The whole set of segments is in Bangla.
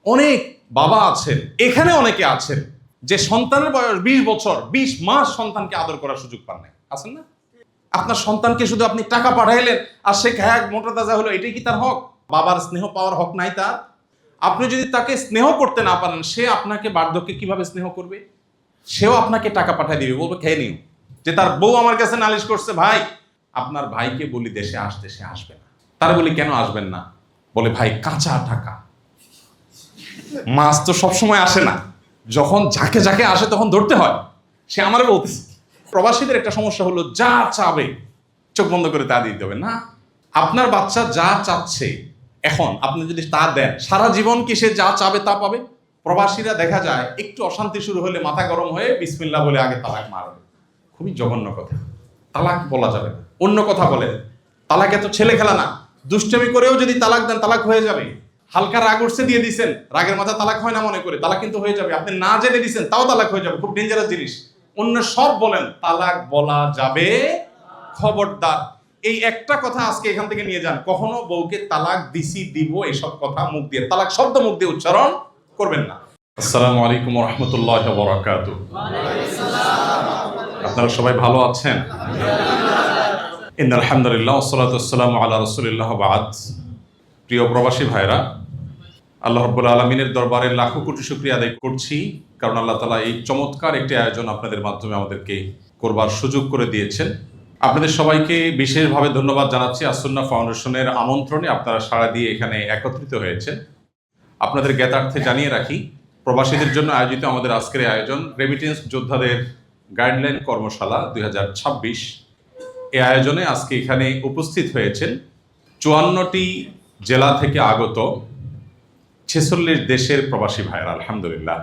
অনেক বাবা আছেন, এখানে অনেকে আছেন যে সন্তানের বয়স 20 বছর 20 মাস সন্তানকে আদর করার সুযোগ পান নাই। আছেন না? আপনার সন্তানকে শুধু আপনি টাকা পাঠাইলেন আর সে খায় মোটা তাজা হলো, এটাই কি তার হক? বাবার স্নেহ পাওয়ার হক নাই তার? আপনি যদি তাকে স্নেহ করতে না পারেন, সে আপনাকে বার্ধক্যে কিভাবে স্নেহ করবে? সেও আপনাকে টাকা পাঠিয়ে দিবে, বলবে খেয়ে নিও। যে তার বউ আমার কাছে নালিশ করছে, ভাই আপনার ভাইকে বলি দেশে আসতে, সে আসবে না। তার বলি কেন আসবেন না? বলে ভাই কাঁচা টাকা, মাছ তো সবসময় আসে না, যখন ঝাঁকে ঝাঁকে আসে তখন ধরতে হয়। সে আমারে বলতেছে। প্রবাসীদের একটা সমস্যা হলো, যা চাবে চোখ বন্ধ করে তা দিতে হবে না। আপনার বাচ্চা যা চাচ্ছে এখন আপনি যদি তা দেন, সারা জীবন কি সে যা চাবে তা পাবে? প্রবাসীরা দেখা যায় একটু অশান্তি শুরু হলে মাথা গরম হয়ে বিসমিল্লাহ বলে আগে তালাক মারবে। খুবই জঘন্য কথা, তালাক বলা যাবে না। অন্য কথা বলেন, তালাক এত ছেলে খেলা না। দুষ্টামি করেও যদি তালাক দেন, তালাক হয়ে যাবে। হালকা রাগ উঠছে দিয়ে দিচ্ছেন, রাগের মাথা তালাক হয় না মনে করে, তালাক কিন্তু হয়ে যাবে। আপনি না জেনে দিচ্ছেন তাও তালাক হয়ে যাবে, খুব ডেঞ্জারাস জিনিস। অন্য সব বলেন, তালাক বলা যাবে, খবরদার। এই একটা কথা আজকে এখান থেকে নিয়ে যান, কখনো বউকে তালাক দিছি দিব এইসব কথা মুখ দিয়ে, তালাক শব্দ মুখ দিয়ে উচ্চারণ করবেন না। আসসালামু আলাইকুম ওয়া রাহমাতুল্লাহি ওয়া বারাকাতুহু। আপনারা সবাই ভালো আছেন? ইন্নাল হামদুলিল্লাহ ওয়াসসালাতু ওয়াসসালামু আলা রাসূলিল্লাহ ওয়া বা'দ। প্রিয় প্রবাসী ভাইরা, আল্লাহ রাব্বুল আলামিনের দরবারে লাখো কোটি শুকরিয়া আদায় করছি, কারণ আল্লাহ তাআলা এই চমৎকার একটি আয়োজন আপনাদের মাধ্যমে আমাদেরকে করবার সুযোগ করে দিয়েছেন। আপনাদের সবাইকে বিশেষভাবে ধন্যবাদ জানাচ্ছি। আসুন্নাহ ফাউন্ডেশনের আমন্ত্রণে আপনারা সাড়া দিয়ে এখানে একত্রিত হয়েছেন। আপনাদের জ্ঞাতার্থে জানিয়ে রাখি, প্রবাসীদের জন্য আয়োজিত আমাদের আজকের আয়োজন রেমিটেন্স যোদ্ধাদের গাইডলাইন কর্মশালা 2026। এই আয়োজনে আজকে এখানে উপস্থিত হয়েছেন 54টি জেলা থেকে আগত 46 দেশের প্রবাসী ভাইরা। আলহামদুলিল্লাহ।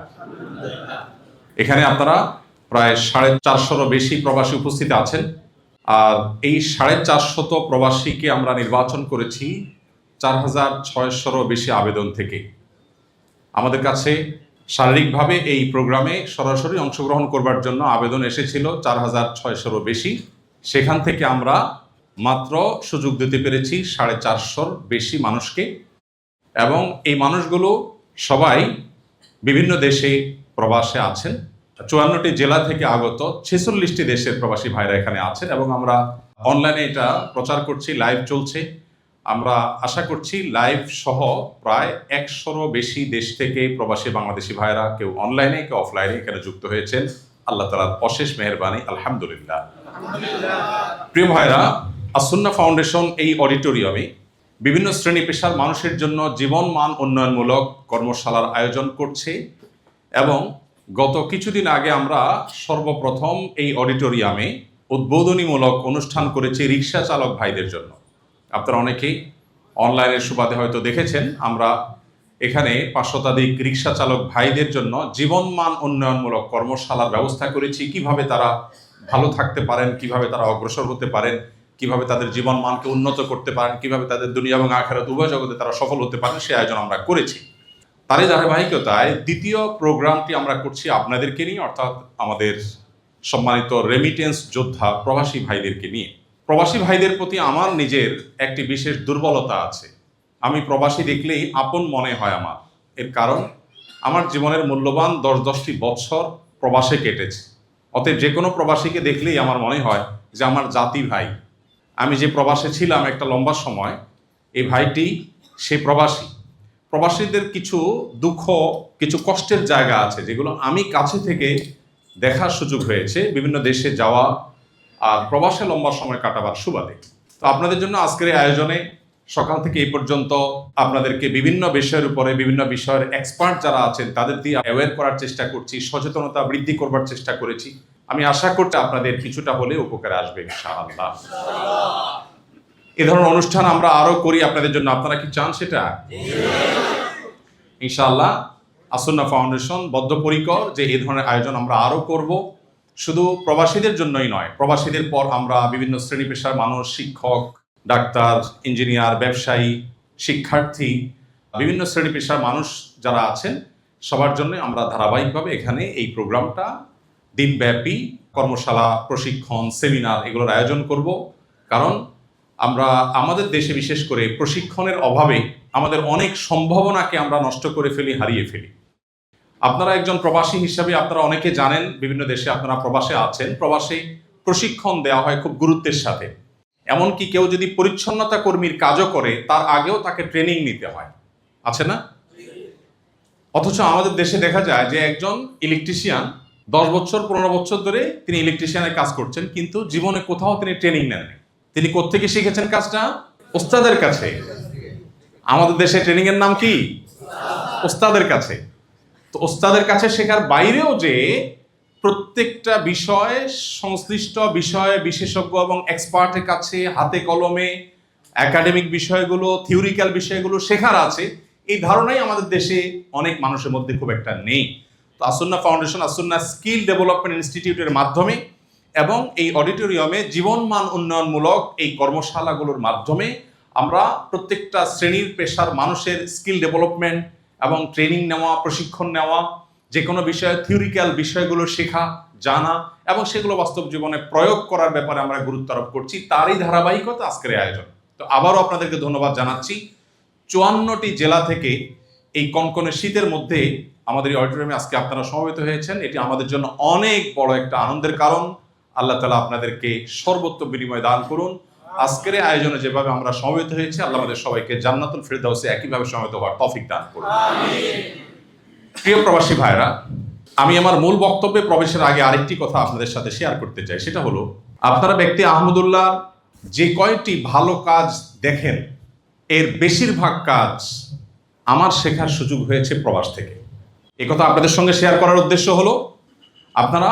এখানে আপনারা প্রায় 450 বেশি প্রবাসী উপস্থিত আছেন। আর এই 450 প্রবাসীকে আমরা নির্বাচন করেছি 4600 বেশি আবেদন থেকে। আমাদের কাছে শারীরিকভাবে এই প্রোগ্রামে সরাসরি অংশগ্রহণ করবার জন্য আবেদন এসেছিল 4600 বেশি। সেখান থেকে আমরা মাত্র সুযোগ দিতে পেরেছি 450 বেশি মানুষকে, এবং এই মানুষগুলো সবাই বিভিন্ন দেশে প্রবাসে আছেন। 54টি জেলা থেকে আগত 46টি দেশের প্রবাসী ভাইরা এখানে আছেন, এবং আমরা অনলাইনে এটা প্রচার করছি, লাইভ চলছে। আমরা আশা করছি লাইভ সহ প্রায় 100 বেশি দেশ থেকে প্রবাসী বাংলাদেশি ভাইরা, কেউ অনলাইনে কেউ অফলাইনে এখানে যুক্ত হয়েছেন। আল্লাহ তাআলার অশেষ মেহেরবানি, আলহামদুলিল্লাহ। প্রিয় ভাইরা, আসুন্নাহ ফাউন্ডেশন এই অডিটোরিয়ামে বিভিন্ন শ্রেণী পেশার মানুষের জন্য জীবন মান উন্নয়নমূলক কর্মশালার আয়োজন করছে, এবং গত কিছুদিন আগে আমরা সর্বপ্রথম এই অডিটোরিয়ামে উদ্বোধনীমূলক অনুষ্ঠান করেছি রিক্সা চালক ভাইদের জন্য। আপনারা অনেকেই অনলাইনের সুবাদে হয়তো দেখেছেন, আমরা এখানে 500 শতাধিক রিক্সা চালক ভাইদের জন্য জীবনমান উন্নয়নমূলক কর্মশালার ব্যবস্থা করেছি। কিভাবে তারা ভালো থাকতে পারেন, কিভাবে তারা অগ্রসর হতে পারেন, কিভাবে তাদের জীবন মানকে উন্নত করতে পারেন, কিভাবে তাদের দুনিয়া এবং আখিরাত উভয় জগতে তারা সফল হতে পারেন, সেই আয়োজন আমরা করেছি। তারই ধারাবাহিকতায় দ্বিতীয় প্রোগ্রামটি আমরা করছি আপনাদেরকে নিয়ে, অর্থাৎ আমাদের সম্মানিত রেমিটেন্স যোদ্ধা প্রবাসী ভাইদেরকে নিয়ে। প্রবাসী ভাইদের প্রতি আমার নিজের একটি বিশেষ দুর্বলতা আছে। আমি প্রবাসী দেখলেই আপন মনে হয় আমার। এর কারণ, আমার জীবনের মূল্যবান 10-10টি বছর প্রবাসে কেটেছে। অতএব যে কোনো প্রবাসীকে দেখলেই আমার মনে হয় যে আমার জাতি ভাই। আমি যে প্রবাসে ছিলাম একটা লম্বা সময়, এই ভাইটি সে প্রবাসী। প্রবাসীদের কিছু দুঃখ, কিছু কষ্টের জায়গা আছে যেগুলো আমি কাছে থেকে দেখার সুযোগ হয়েছে বিভিন্ন দেশে যাওয়া আর প্রবাসে লম্বা সময় কাটাবার সুবাদে। তো আপনাদের জন্য আজকের এই আয়োজনে সকাল থেকে এই পর্যন্ত আপনাদেরকে বিভিন্ন বিষয়ের উপরে, বিভিন্ন বিষয়ের এক্সপার্ট যারা আছেন তাদের দিয়ে অ্যাওয়্যার করার চেষ্টা করছি, সচেতনতা বৃদ্ধি করবার চেষ্টা করেছি। আমি আশা করছি আপনাদের কিছুটা হলে উপকারে আসবে ইনশাআল্লাহ। এ ধরনের অনুষ্ঠান আমরা আরো করি আপনাদের জন্য। আপনারা কি চান সেটা? ইনশাআল্লাহ আসুন্নাহ ফাউন্ডেশন বদ্ধপরিকর যে এই ধরনের আয়োজন আমরা আরো করব। শুধু প্রবাসীদের জন্যই নয়, প্রবাসীদের পর আমরা বিভিন্ন শ্রেণী পেশার মানুষ, শিক্ষক, ডাক্তার, ইঞ্জিনিয়ার, ব্যবসায়ী, শিক্ষার্থী, বিভিন্ন শ্রেণী পেশার মানুষ যারা আছেন সবার জন্য আমরা ধারাবাহিকভাবে এখানে এই প্রোগ্রামটা দিনব্যাপী কর্মশালা, প্রশিক্ষণ, সেমিনার এগুলোর আয়োজন করব। কারণ আমরা আমাদের দেশে বিশেষ করে প্রশিক্ষণের অভাবে আমাদের অনেক সম্ভাবনাকে আমরা নষ্ট করে ফেলি, হারিয়ে ফেলি। আপনারা একজন প্রবাসী হিসাবে আপনারা অনেকে জানেন, বিভিন্ন দেশে আপনারা প্রবাসে আছেন, প্রবাসে প্রশিক্ষণ দেওয়া হয় খুব গুরুত্বের সাথে। এমনকি কেউ যদি পরিচ্ছন্নতা কর্মীর কাজও করে তার আগেও তাকে ট্রেনিং নিতে হয়, আছে না? অথচ আমাদের দেশে দেখা যায় যে একজন ইলেকট্রিশিয়ান 10 বছর 15 বছর ধরে তিনি ইলেকট্রিশিয়ানের কাজ করছেন, কিন্তু জীবনে কোথাও তিনি ট্রেনিং নেননি। তিনি কোত্থেকে শিখেছেন কাজটা? ওস্তাদের কাছে। আমাদের দেশে ট্রেনিং এর নাম কি? ওস্তাদের কাছে। তো ওস্তাদের কাছে শেখার বাইরেও যে প্রত্যেকটা বিষয়, সংশ্লিষ্ট বিষয়ে বিশেষজ্ঞ এবং এক্সপার্টের কাছে হাতে কলমে একাডেমিক বিষয়গুলো, থিওরিক্যাল বিষয়গুলো শেখার আছে, এই ধারণাই আমাদের দেশে অনেক মানুষের মধ্যে খুব একটা নেই। তো As-Sunnah foundation, As-Sunnah skill development ইনস্টিটিউটের মাধ্যমে এবং এই অডিটোরিয়ামে জীবনমান উন্নয়নমূলক এই কর্মশালাগুলোর মাধ্যমে আমরা প্রত্যেকটা শ্রেণীর পেশার মানুষের স্কিল ডেভেলপমেন্ট এবং ট্রেনিং নেওয়া, প্রশিক্ষণ নেওয়া, যে কোনো বিষয়ে থিওরিক্যাল বিষয়গুলো শেখা, জানা এবং সেগুলো বাস্তব জীবনে প্রয়োগ করার ব্যাপারে আমরা গুরুত্ব আরোপ করছি। তারই ধারাবাহিকতা আজকের আয়োজন। তো আবারও আপনাদেরকে ধন্যবাদ জানাচ্ছি। 54টি জেলা থেকে এই কনকনে শীতের মধ্যে আমাদের এই অডিটোরিয়ামে আজকে আপনারা সমবেত হয়েছেন, এটি আমাদের জন্য অনেক বড় একটা আনন্দের কারণ। আল্লাহ তাআলা আপনাদেরকে সর্বোত্তম বিনিময় দান করুন। আজকের আয়োজনে যেভাবে আমরা সমবেত হয়েছি, আল্লাহ আমাদের সবাইকে জান্নাতুল ফিরদাউসে একইভাবে সমবেত হওয়ার তৌফিক দান করুন। প্রিয় প্রবাসী ভাইরা, আমি আমার মূল বক্তব্যে প্রবেশের আগে আরেকটি কথা আপনাদের সাথে শেয়ার করতে চাই। সেটা হলো, আপনারা ব্যক্তি আহমদুল্লাহ যে কয়টি ভালো কাজ দেখেন, এর বেশিরভাগ কাজ আমার শেখার সুযোগ হয়েছে প্রবাস থেকে। এ কথা আপনাদের সঙ্গে শেয়ার করার উদ্দেশ্য হলো, আপনারা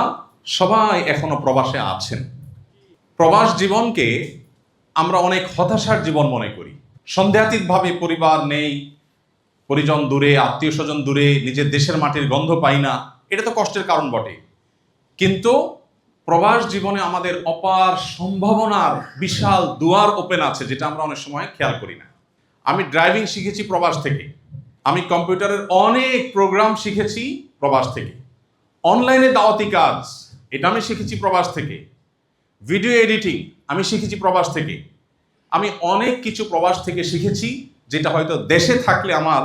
সবাই এখনো প্রবাসে আছেন। প্রবাস জীবনকে আমরা অনেক হতাশার জীবন মনে করি। সন্দেহাতীতভাবে পরিবার নেই, পরিজন দূরে, আত্মীয় স্বজন দূরে, নিজের দেশের মাটির গন্ধ পাই না, এটা তো কষ্টের কারণ বটে। কিন্তু প্রবাস জীবনে আমাদের অপার সম্ভাবনার বিশাল দুয়ার ওপেন আছে, যেটা আমরা অনেক সময় খেয়াল করি না। আমি ড্রাইভিং শিখেছি প্রবাস থেকে, আমি কম্পিউটারের অনেক প্রোগ্রাম শিখেছি প্রবাস থেকে, অনলাইনে দাওয়াতি কাজ এটা আমি শিখেছি প্রবাস থেকে, ভিডিও এডিটিং আমি শিখেছি প্রবাস থেকে। আমি অনেক কিছু প্রবাস থেকে শিখেছি, যেটা হয়তো দেশে থাকলে আমার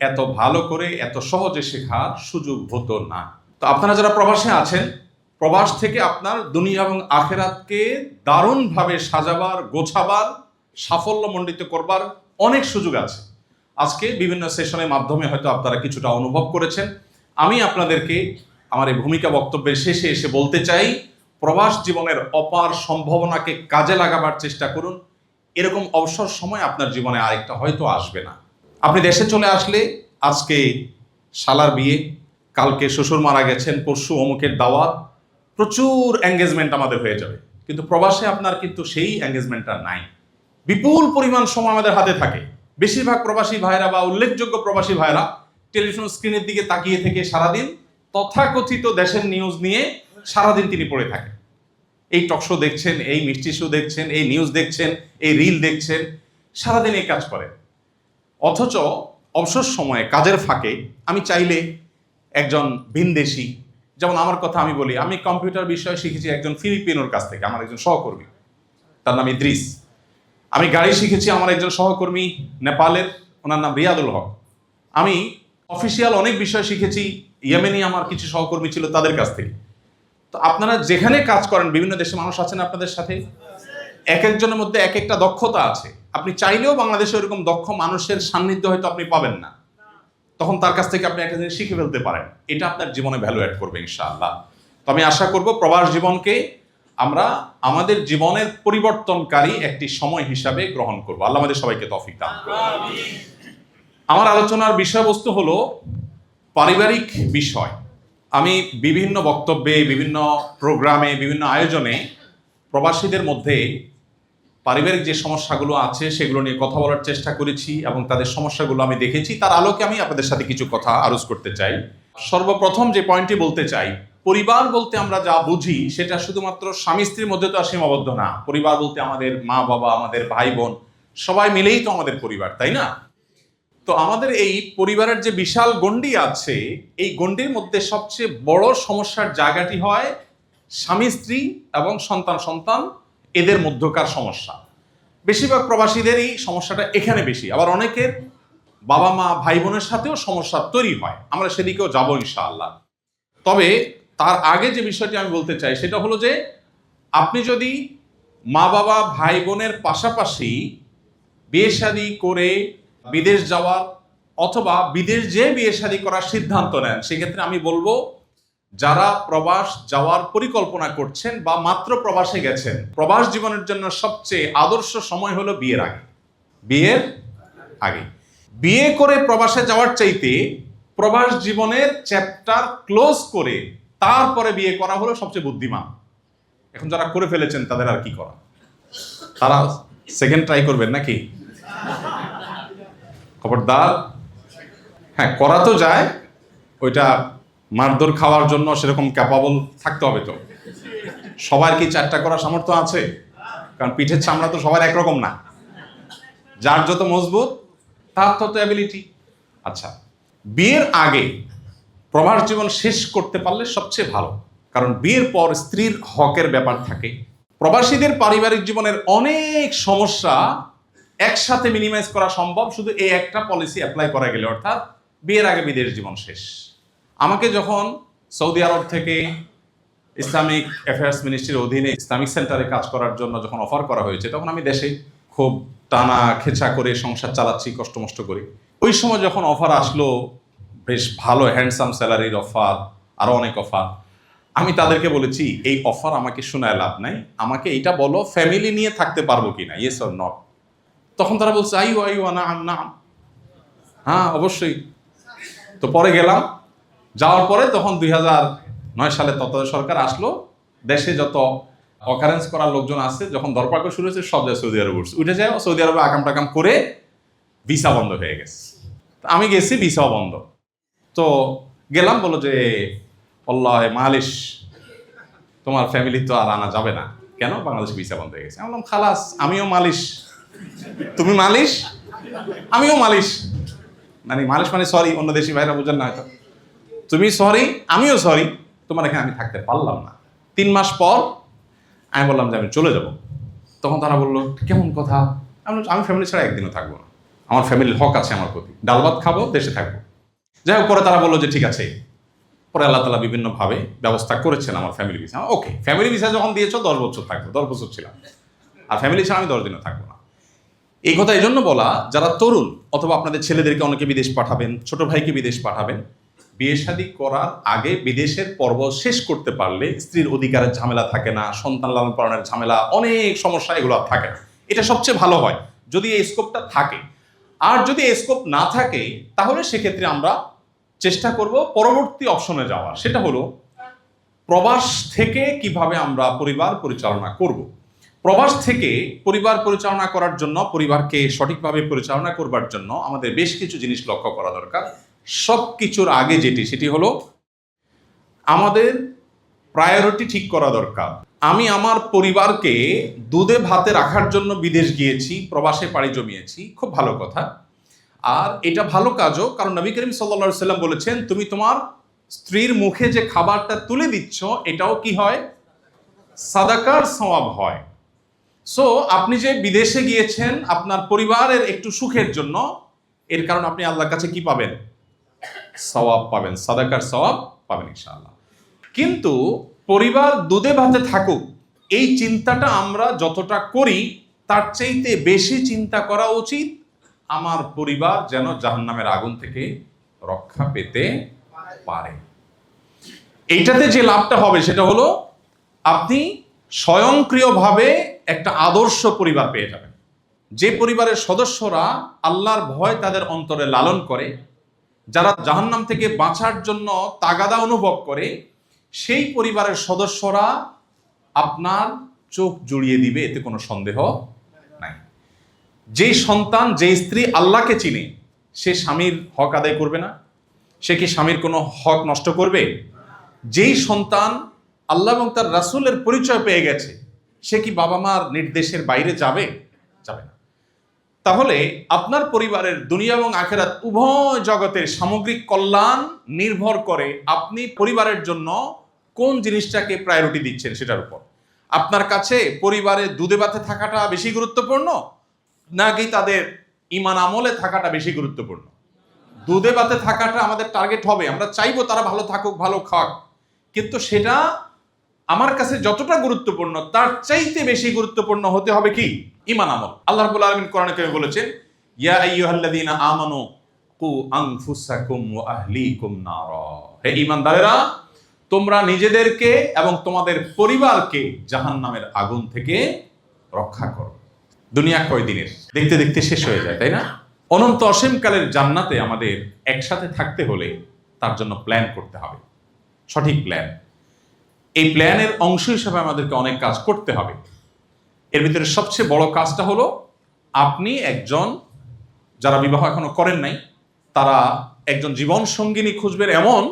এত ভালো করে, এত সহজে শেখার সুযোগ হতো না। তো আপনারা যারা প্রবাসে আছেন, প্রবাস থেকে আপনার দুনিয়া এবং আখেরাতকে দারুণভাবে সাজাবার, গোছাবার, সাফল্যমণ্ডিত করবার অনেক সুযোগ আছে। আজকে বিভিন্ন সেশনের মাধ্যমে হয়তো আপনারা কিছুটা অনুভব করেছেন। আমি আপনাদেরকে আমার এই ভূমিকা বক্তব্যের শেষে এসে বলতে চাই, প্রবাস জীবনের অপার সম্ভাবনাকে কাজে লাগাবার চেষ্টা করুন। এরকম অবসর সময় আপনার জীবনে আরেকটা হয়তো আসবে না। আপনি দেশে চলে আসলে আজকে শালার বিয়ে, কালকে শ্বশুর মারা গেছেন, পরশু অমুকের দাওয়াত, প্রচুর এঙ্গেজমেন্ট আমাদের হয়ে যাবে। কিন্তু প্রবাসে আপনার কিন্তু সেই এঙ্গেজমেন্টটা নাই। বিপুল পরিমাণ সময় আমাদের হাতে থাকে। বেশিরভাগ প্রবাসী ভাইরা বা উল্লেখযোগ্য প্রবাসী ভাইরা টেলিভিশন স্ক্রিনের দিকে তাকিয়ে থেকে সারাদিন তথাকথিত দেশের নিউজ নিয়ে সারাদিন তিনি পড়ে থাকেন। এই টকশো দেখছেন, এই মিষ্টি শো দেখছেন, এই নিউজ দেখছেন, এই রিল দেখছেন, সারাদিন এই কাজ করেন। অথচ অবসর সময়ে কাজের ফাঁকে আমি চাইলে একজন ভিনদেশি, যেমন আমার কথা আমি বলি, আমি কম্পিউটার বিষয় শিখেছি একজন ফিলিপিনোর কাছ থেকে, আমার একজন সহকর্মী, তার নাম ইদ্রিস। আমি গাড়ি শিখেছি আমার একজন সহকর্মী নেপালের, ওনার নাম রিয়াদুল হক। আমি অফিসিয়াল অনেক বিষয় শিখেছি ইয়েমেনি আমার কিছু সহকর্মী ছিল, তাদের কাছ থেকে। তো আপনারা যেখানে কাজ করেন, বিভিন্ন দেশে মানুষ আছেন আপনাদের সাথে, এক একজনের মধ্যে এক একটা দক্ষতা আছে। আপনি চাইলেও বাংলাদেশে এরকম দক্ষ মানুষের সান্নিধ্য হয়তো আপনি পাবেন না, তখন তার কাছ থেকে আপনি একটা জিনিস শিখে ফেলতে পারেন। এটা আপনার জীবনে ভ্যালু অ্যাড করবে ইনশাআল্লাহ। তো আমি আশা করব প্রবাস জীবনকে আমরা আমাদের জীবনের পরিবর্তনকারী একটি সময় হিসাবে গ্রহণ করব। আল্লাহ আমাদের সবাইকে তৌফিক দান করুন। আমার আলোচনার বিষয়বস্তু হলো পারিবারিক বিষয়। আমি বিভিন্ন বক্তব্যে, বিভিন্ন প্রোগ্রামে, বিভিন্ন আয়োজনে প্রবাসীদের মধ্যে পারিবারিক যে সমস্যাগুলো আছে সেগুলো নিয়ে কথা বলার চেষ্টা করেছি এবং তাদের সমস্যাগুলো আমি দেখেছি। তার আলোকে আমি আপনাদের সাথে কিছু কথা আরোজ করতে চাই। সর্বপ্রথম যে পয়েন্টটি বলতে চাই, পরিবার বলতে আমরা যা বুঝি সেটা শুধুমাত্র স্বামী স্ত্রীর মধ্যে তো আর সীমাবদ্ধ না। পরিবার বলতে আমাদের মা বাবা, আমাদের ভাই বোন, সবাই মিলেই তো আমাদের পরিবার, তাই না? তো আমাদের এই পরিবারের যে বিশাল গণ্ডি আছে, এই গণ্ডির মধ্যে সবচেয়ে বড় সমস্যার জায়গাটি হয় স্বামী স্ত্রী এবং সন্তান এদের মধ্যকার সমস্যা। বেশিরভাগ প্রবাসীদেরই সমস্যাটা এখানে বেশি। আবার অনেকের বাবা মা ভাই বোনের সাথেও সমস্যা তৈরি হয়, আমরা সেদিকেও যাবো ইনশাআল্লাহ। তবে তার আগে যে বিষয়টি আমি বলতে চাই সেটা হলো যে আপনি যদি মা বাবা ভাই বোনের পাশাপাশি বিয়ে শাদী করে বিদেশ যাওয়ার অথবা বিদেশ যেয়ে বিয়ে শাদী করার সিদ্ধান্ত নেন, সেক্ষেত্রে আমি বলবো যারা প্রবাস যাওয়ার পরিকল্পনা করছেন বা মাত্র প্রবাসে গেছেন, প্রবাস জীবনের জন্য সবচেয়ে আদর্শ সময় হলো বিয়ের আগে। বিয়ের আগে বিয়ে করে প্রবাসে যাওয়ার চাইতে প্রবাস জীবনের চ্যাপ্টার ক্লোজ করে তারপরে বিয়ে করা হলো সবচেয়ে বুদ্ধিমান। এখন যারা করে ফেলেছেন তাদের আর কি করা, তারা সেকেন্ড ট্রাই করবেন নাকি? খবরদার। হ্যাঁ, করা তো যায়, ওইটা মারধর খাওয়ার জন্য সেরকম ক্যাপাবল থাকতে হবে। তো সবার কি 4টা করার সামর্থ্য আছে? কারণ পিঠের চামড়া তো সবার একরকম না, যার যত মজবুত তার তত অ্যাবিলিটি। আচ্ছা, বিয়ের আগে প্রবাস জীবন শেষ করতে পারলে সবচেয়ে ভালো, কারণ বিয়ের পর স্ত্রীর হকের ব্যাপার থাকে। প্রবাসীদের পারিবারিক জীবনের অনেক সমস্যা একসাথে মিনিমাইজ করা সম্ভব শুধু এই একটা পলিসি অ্যাপ্লাই করা গেলে, অর্থাৎ বিয়ের আগে বিদেশ জীবন শেষ। আমাকে যখন সৌদি আরব থেকে ইসলামিক অ্যাফেয়ার্স মিনিস্ট্রির অধীনে ইসলামিক সেন্টারে কাজ করার জন্য যখন অফার করা হয়েছে, তখন আমি দেশে খুব টানা খেচা করে সংসার চালাচ্ছি, কষ্ট করে। ওই সময় যখন অফার আসলো, বেশ ভালো হ্যান্ডসাম স্যালারির অফার, আরও অনেক অফার, আমি তাদেরকে বলেছি এই অফার আমাকে শোনায় লাভ নাই, আমাকে এইটা বলো ফ্যামিলি নিয়ে থাকতে পারবো কিনা, ইয়েস অর নট। তখন তারা বলছে আইও না, হ্যাঁ অবশ্যই। তো পরে গেলাম, যাওয়ার পরে তখন 2009 সালে তত্ত্বাবধায়ক সরকার আসলো, দেশে যত অকারেন্স করার লোকজন আছে যখন দরপাক শুরু হয়েছে সব যায় সৌদি আরবে উঠে যায়, সৌদি আরবে আকাম টাকাম করে ভিসা বন্ধ হয়ে গেছে। আমি গেছি, ভিসাও বন্ধ। তো গেলাম, বলো যে আল্লাহ মালিশ, তোমার ফ্যামিলি তো আর আনা যাবে না। কেন? বাংলাদেশ ভিসা বন্ধ হয়ে গেছে। আমি বললাম খালাস, আমিও মালিশ, তুমি মালিশ আমিও মালিশ। মানে মালিশ মানে সরি, অন্য দেশি ভাইরা বুঝেন না হয়তো। তুমি সরি আমিও সরি, তোমার এখানে আমি থাকতে পারলাম না। 3 মাস পর আমি বললাম যে আমি চলে যাব। তখন তারা বললো কেমন কথা? আমি ফ্যামিলি ছাড়া একদিনও থাকবো না, আমার ফ্যামিলির হক আছে আমার প্রতি, ডাল ভাত খাবো, দেশে থাকবো। যাই হোক, পরে তারা বললো যে ঠিক আছে। পরে আল্লাহ তাআলা বিভিন্নভাবে ব্যবস্থা করেছেন আমার ফ্যামিলি ভিসা। ওকে, ফ্যামিলি ভিসা যখন দিয়েছো 10 বছর থাকবো, 10 বছর ছিলাম, আর ফ্যামিলি ছাড়া আমি 10 দিনও থাকবো না। এই কথা এই জন্য বলা, যারা তরুণ অথবা আপনাদের ছেলেদেরকে অনেকে বিদেশ পাঠাবেন, ছোট ভাইকে বিদেশ পাঠাবেন, বিয়ে শাদী করার আগে বিদেশের পর্ব শেষ করতে পারলে স্ত্রীর অধিকারের ঝামেলা থাকে না, সন্তান লালন পালনের ঝামেলা, অনেক সমস্যা এগুলো থাকে না। এটা সবচেয়ে ভালো হয় যদি এই স্কোপটা থাকে। আর যদি এই স্কোপ না থাকে, তাহলে সেক্ষেত্রে আমরা চেষ্টা করব পরবর্তী অপশনে যাওয়ার, সেটা হলো প্রবাস থেকে কিভাবে আমরা পরিবার পরিচালনা করব। প্রবাস থেকে পরিবার পরিচালনা করার জন্য, পরিবারকে সঠিকভাবে পরিচালনা করবার জন্য আমাদের বেশ কিছু জিনিস লক্ষ্য করা দরকার। সব কিছুর আগে সেটি হলো আমাদের প্রায়োরিটি ঠিক করা দরকার। আমি আমার পরিবারকে দুধে ভাতে রাখার জন্য বিদেশ গিয়েছি, প্রবাসে পাড়ি জমিয়েছি, খুব ভালো কথা। আর এটা ভালো কাজও, কারণ নবী করিম সাল্লাল্লাহু আলাইহি সাল্লাম বলেছেন তুমি তোমার স্ত্রীর মুখে যে খাবারটা তুলে দিচ্ছ এটাও কি হয়? সাদাকার সওয়াব হয়। সো আপনি যে বিদেশে গিয়েছেন আপনার পরিবারের একটু সুখের জন্য, এর কারণ আপনি আল্লাহর কাছে কি পাবেন? সওয়াব পাবেন, সাদাকার সওয়াব পাবেন ইনশাআল্লাহ। কিন্তু পরিবার দুধে ভাতে থাকুক, এই চিন্তাটা আমরা যতটা করি তার চাইতে বেশি চিন্তা করা উচিত আমার পরিবার যেন জাহান্নামের আগুন থেকে রক্ষা পেতে পারে। এইটাতে যে লাভটা হবে সেটা হলো আপনি স্বয়ংক্রিয়ভাবে একটা আদর্শ পরিবার পেয়ে যাবেন। যে পরিবারের সদস্যরা আল্লাহর ভয় তাদের অন্তরে লালন করে, যারা জাহান্নাম থেকে বাঁচার জন্য তাগাদা অনুভব করে, সেই পরিবারের সদস্যরা আপনার চোখ জুড়িয়ে দিবে, এতে কোনো সন্দেহ নাই। যেই সন্তান, যেই স্ত্রী আল্লাহকে চিনে, সে স্বামীর হক আদায় করবে না? সে কি স্বামীর কোনো হক নষ্ট করবে? যেই সন্তান আল্লাহ এবং তার রাসূলের পরিচয় পেয়ে গেছে, সে কি বাবা মার নির্দেশের বাইরে যাবে? যাবে না। তাহলে আপনার পরিবারের দুনিয়া এবং আখিরাত উভয় জগতের সামগ্রিক কল্যাণ নির্ভর করে আপনি পরিবারের জন্য কোন জিনিসটাকে প্রায়োরিটি দিচ্ছেন সেটার উপর। আপনার কাছে পরিবারে দুধে ভাতে থাকাটা বেশি গুরুত্বপূর্ণ নাকি তাদের ঈমান আমলে থাকাটা বেশি গুরুত্বপূর্ণ? দুধে ভাতে থাকাটা আমাদের টার্গেট হবে, আমরা চাইবো তারা ভালো থাকুক, ভালো খাক, কিন্তু সেটা আমার কাছে যতটা গুরুত্বপূর্ণ তার চাইতে বেশি গুরুত্বপূর্ণ হতে হবে কি? ঈমান আমল। আল্লাহ রাব্বুল আলামিন কোরআনে কারিমে বলেছেন, ইয়া আইয়ুহাল্লাযীনা আমানু কু আনফুসাকুম ওয়া আহলিকুম নারা, হে ঈমানদারেরা তোমরা নিজেদেরকে এবং তোমাদের পরিবারকে জাহান্নামের আগুন থেকে রক্ষা করো। দুনিয়া কয়দিনের, দেখতে দেখতে শেষ হয়ে যায়, তাই না? অনন্ত অসীমকালের জান্নাতে আমাদের একসাথে থাকতে হলে তার জন্য প্ল্যান করতে হবে, সঠিক প্ল্যান। এই প্ল্যানের অংশ হিসেবে আমাদেরকে অনেক কাজ করতে হবে। এর ভিতরে সবচেয়ে বড় কাজটা হলো আপনি একজন, যারা বিবাহ এখনো করেন নাই, তারা একজন জীবন সঙ্গিনী খুঁজবেন এমন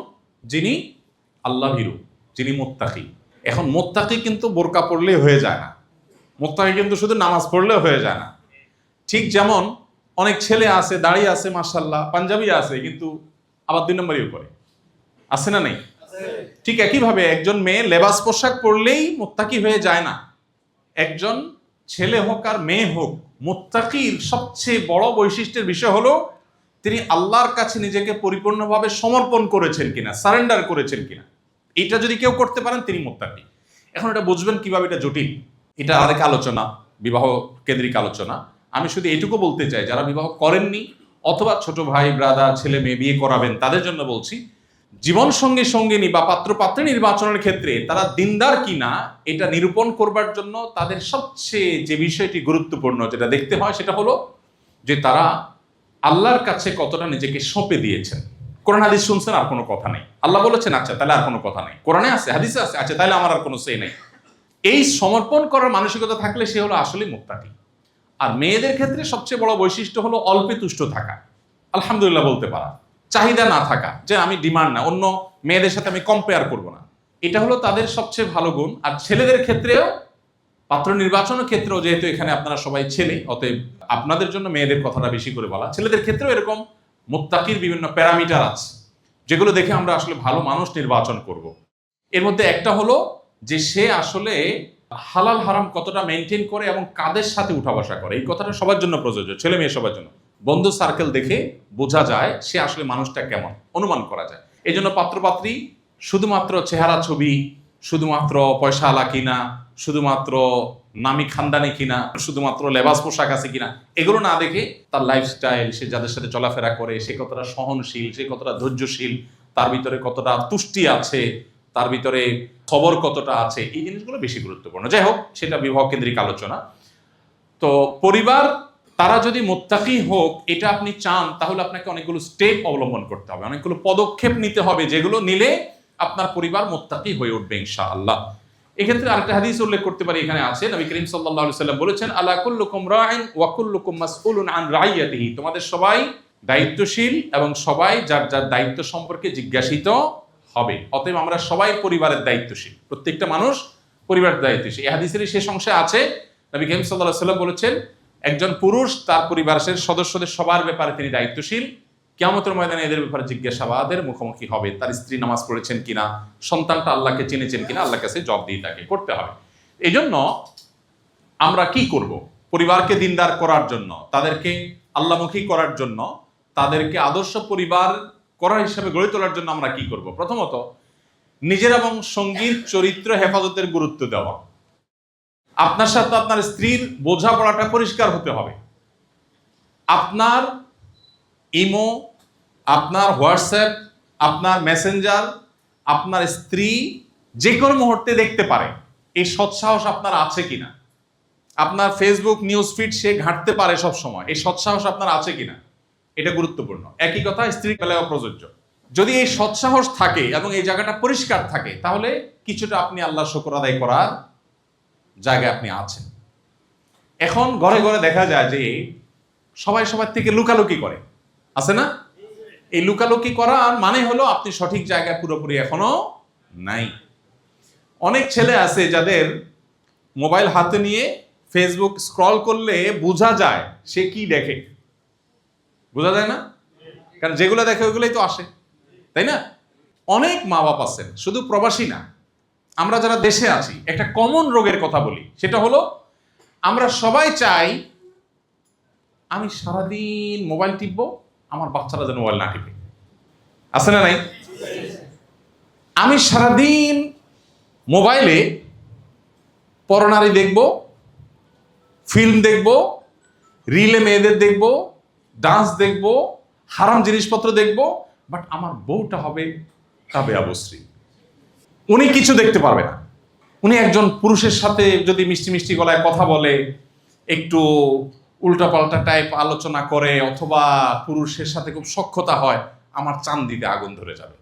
যিনি আল্লাহ ভীরু, যিনি মুত্তাকি। এখন মুত্তাকি কিন্তু বোরকা পড়লে হয়ে যায় না, মুত্তাকি কিন্তু শুধু নামাজ পড়লে হয়ে যায় না। ঠিক যেমন অনেক ছেলে আছে, দাঁড়িয়ে আছে, মাশাআল্লাহ, পাঞ্জাবি আছে, কিন্তু আবার 2 নম্বরিও করে, আছে না নেই? ঠিক একইভাবে একজন মেয়ে লেবাস পোশাক পরলেই মুত্তাকি হয়ে যায় না। একজন ছেলে হোক আর মেয়ে হোক, মুত্তাকির সবচেয়ে বড় বৈশিষ্ট্যের বিষয় হলো তিনি আল্লাহর কাছে নিজেকে পরিপূর্ণভাবে সমর্পণ করেছেন কিনা, সারেন্ডার করেছেন কিনা। এটা যদি কেউ করতে পারেন তিনি মুত্তাকি। এখন এটা বুঝবেন কিভাবে, এটা জটিল, এটা আরেক আলোচনা, বিবাহ কেন্দ্রিক আলোচনা। আমি শুধু এটুকু বলতে চাই, যারা বিবাহ করেননি অথবা ছোট ভাই ব্রাদার ছেলে মেয়ে বিয়ে করাবেন তাদের জন্য বলছি, জীবন সঙ্গী সঙ্গিনী বা পাত্র পাত্রী নির্বাচনের ক্ষেত্রে তারা দিনদার কিনা এটা নিরূপণ করবার জন্য তাদের সবচেয়ে যে বিষয়টি গুরুত্বপূর্ণ যেটা দেখতে হয় সেটা হলো যে তারা আল্লাহর কাছে কতটা নিজেকে সঁপে দিয়েছেন। কোরআন হাদিস শুনছেন, আর কোনো কথা নেই, আল্লাহ বলেছেন, আচ্ছা তাহলে আর কোনো কথা নেই, কোরআনে আছে, হাদিসে আছে, আচ্ছা তাহলে আমার আর কোনো সে নেই। এই সমর্পণ করার মানসিকতা থাকলে সে হলো আসলে মুত্তাকি। আর মেয়েদের ক্ষেত্রে সবচেয়ে বড় বৈশিষ্ট্য হলো অল্পে তুষ্ট থাকা, আলহামদুলিল্লাহ বলতে পারা, চাহিদা না থাকা, যে আমি ডিমান্ড না, অন্য মেয়েদের সাথে আমি কম্পেয়ার করব না, এটা হলো তাদের সবচেয়ে ভালো গুণ। আর ছেলেদের ক্ষেত্রেও, পাত্র নির্বাচনের ক্ষেত্রেও, যেহেতু এখানে আপনারা সবাই ছেলে, অতএব আপনাদের জন্য মেয়েদের কথাটা বেশি করে বলা, ছেলেদের ক্ষেত্রেও এরকম মুত্তাকির বিভিন্ন প্যারামিটার আছে যেগুলো দেখে আমরা আসলে ভালো মানুষ নির্বাচন করব। এর মধ্যে একটা হলো যে সে আসলে হালাল হারাম কতটা মেনটেন করে এবং কাদের সাথে উঠা বসা করে। এই কথাটা সবার জন্য প্রযোজ্য, ছেলে মেয়ে সবার জন্য। বন্ধু সার্কেল দেখে বোঝা যায় সে আসলে মানুষটা কেমন, অনুমান করা যায়। এই জন্য পাত্রপাত্রী শুধুমাত্র চেহারা ছবি, শুধুমাত্র পয়সা আলা কিনা, শুধুমাত্র নামি খানদানি কিনা, শুধুমাত্র লেবাস পোশাক আছে কিনা, এগুলো না দেখে তার লাইফস্টাইল, সে যাদের সাথে চলাফেরা করে সে কতটা সহনশীল, সে কতটা ধৈর্যশীল, তার ভিতরে কতটা তুষ্টি আছে, তার ভিতরে খবর কতটা আছে, এই জিনিসগুলো বেশি গুরুত্বপূর্ণ। যাই হোক, সেটা বিবাহ কেন্দ্রিক আলোচনা। তো পরিবার তারা যদি মুত্তাকি হোক এটা আপনি চান, তাহলে আপনাকে অনেকগুলো স্টেপ অবলম্বন করতে হবে, অনেকগুলো পদক্ষেপ নিতে হবে, যেগুলো নিলে আপনার পরিবার মুত্তাকি হয়ে উঠবে ইনশাআল্লাহ। এক্ষেত্রে আরেকটা হাদিস উল্লেখ করতে পারি, এখানে আছে, নবী করিম সাল্লাল্লাহু আলাইহি সাল্লাম বলেছেন, আলা কুল্লুকুম রাইন ওয়া কুল্লুকুম মাসউলুন আন রাইয়াতিহি, তোমাদের সবাই দায়িত্বশীল এবং সবাই যার যার দায়িত্ব সম্পর্কে জিজ্ঞাসিত হবে। অতএব আমরা সবাই পরিবারের দায়িত্বশীল, প্রত্যেকটা মানুষ পরিবারের দায়িত্বশীল। এই হাদিসের শেষ অংশে আছে, নবী করিম সাল্লাল্লাহু আলাইহি সাল্লাম বলেছেন, একজন পুরুষ তার পরিবারের সদস্যদের সবার ব্যাপারে তিনি দায়িত্বশীল। কিয়ামতের ময়দানে এদের ব্যাপারে জিজ্ঞাসাবাদের মুখোমুখি হবে। তার স্ত্রী নামাজ পড়েছেন কিনা, সন্তানটা আল্লাহকে চিনেছেন কিনা, আল্লাহর কাছে জবাবদিহি তাকে করতে হবে। এই জন্য আমরা কি করব? পরিবারকে দিনদার করার জন্য, তাদেরকে আল্লাহমুখী করার জন্য, তাদেরকে আদর্শ পরিবার করার হিসাবে গড়ে তোলার জন্য আমরা কি করব? প্রথমত, নিজের এবং সঙ্গীর চরিত্র হেফাজতের গুরুত্ব দেওয়া। আপনার সাথে আপনার স্ত্রীর বোঝাপড়াটা পরিষ্কার হতে হবে। আপনার ইমো, আপনার হোয়াটসঅ্যাপ, আপনার মেসেঞ্জার আপনার স্ত্রী যে কোনো মুহূর্তে দেখতে পারে, এই সৎসাহস আপনার আছে কিনা। আপনার ফেসবুক নিউজ ফিড সে ঘাঁটতে পারে সব সময়, এই সৎসাহস আপনার আছে কিনা, এটা গুরুত্বপূর্ণ। একই কথা স্ত্রীর বেলায়ও প্রযোজ্য। যদি এই সৎসাহস থাকে এবং এই জায়গাটা পরিষ্কার থাকে, তাহলে কিছুটা আপনি আল্লাহর শুকর আদায় করার জায়গায় আপনি আছেন। এখন ঘরে ঘরে দেখা যায় যে সবাই সবার থেকে লুকালুকি করে, আছে না? এই লুকালুকি করার মানে হলো আপনি সঠিক জায়গায় পুরোপুরি এখনো নাই। অনেক ছেলে আছে যাদের মোবাইল হাতে নিয়ে ফেসবুক স্ক্রল করলে বোঝা যায় সে কি দেখে, বোঝা যায় না? কারণ যেগুলো দেখে ওইগুলোই তো আসে, তাই না? অনেক মা বাপ আছেন, শুধু প্রবাসী না, আমরা যারা দেশে আছি একটা কমন রোগের কথা বলি, সেটা হলো আমরা সবাই চাই আমি সারাদিন মোবাইল টিপবো, আমার বাচ্চারা যেন মোবাইল না টিপে। আছে না নাই? আমি সারাদিন মোবাইলে পরনারী দেখব, ফিল্ম দেখব, রিলে মেয়েদের দেখব, ডান্স দেখব, হারাম জিনিসপত্র দেখব, বাট আমার বউটা হবে কাবে আবশ্রী। উনি কিছু দেখতে পারবে না। উনি একজন পুরুষের সাথে যদি মিষ্টি মিষ্টি গলায় কথা বলে, একটু উল্টাপাল্টা টাইপ আলোচনা করে, অথবা পুরুষের সাথে খুব সখ্যতা হয়, আমার চান্দিতে আগুন ধরে যাবে।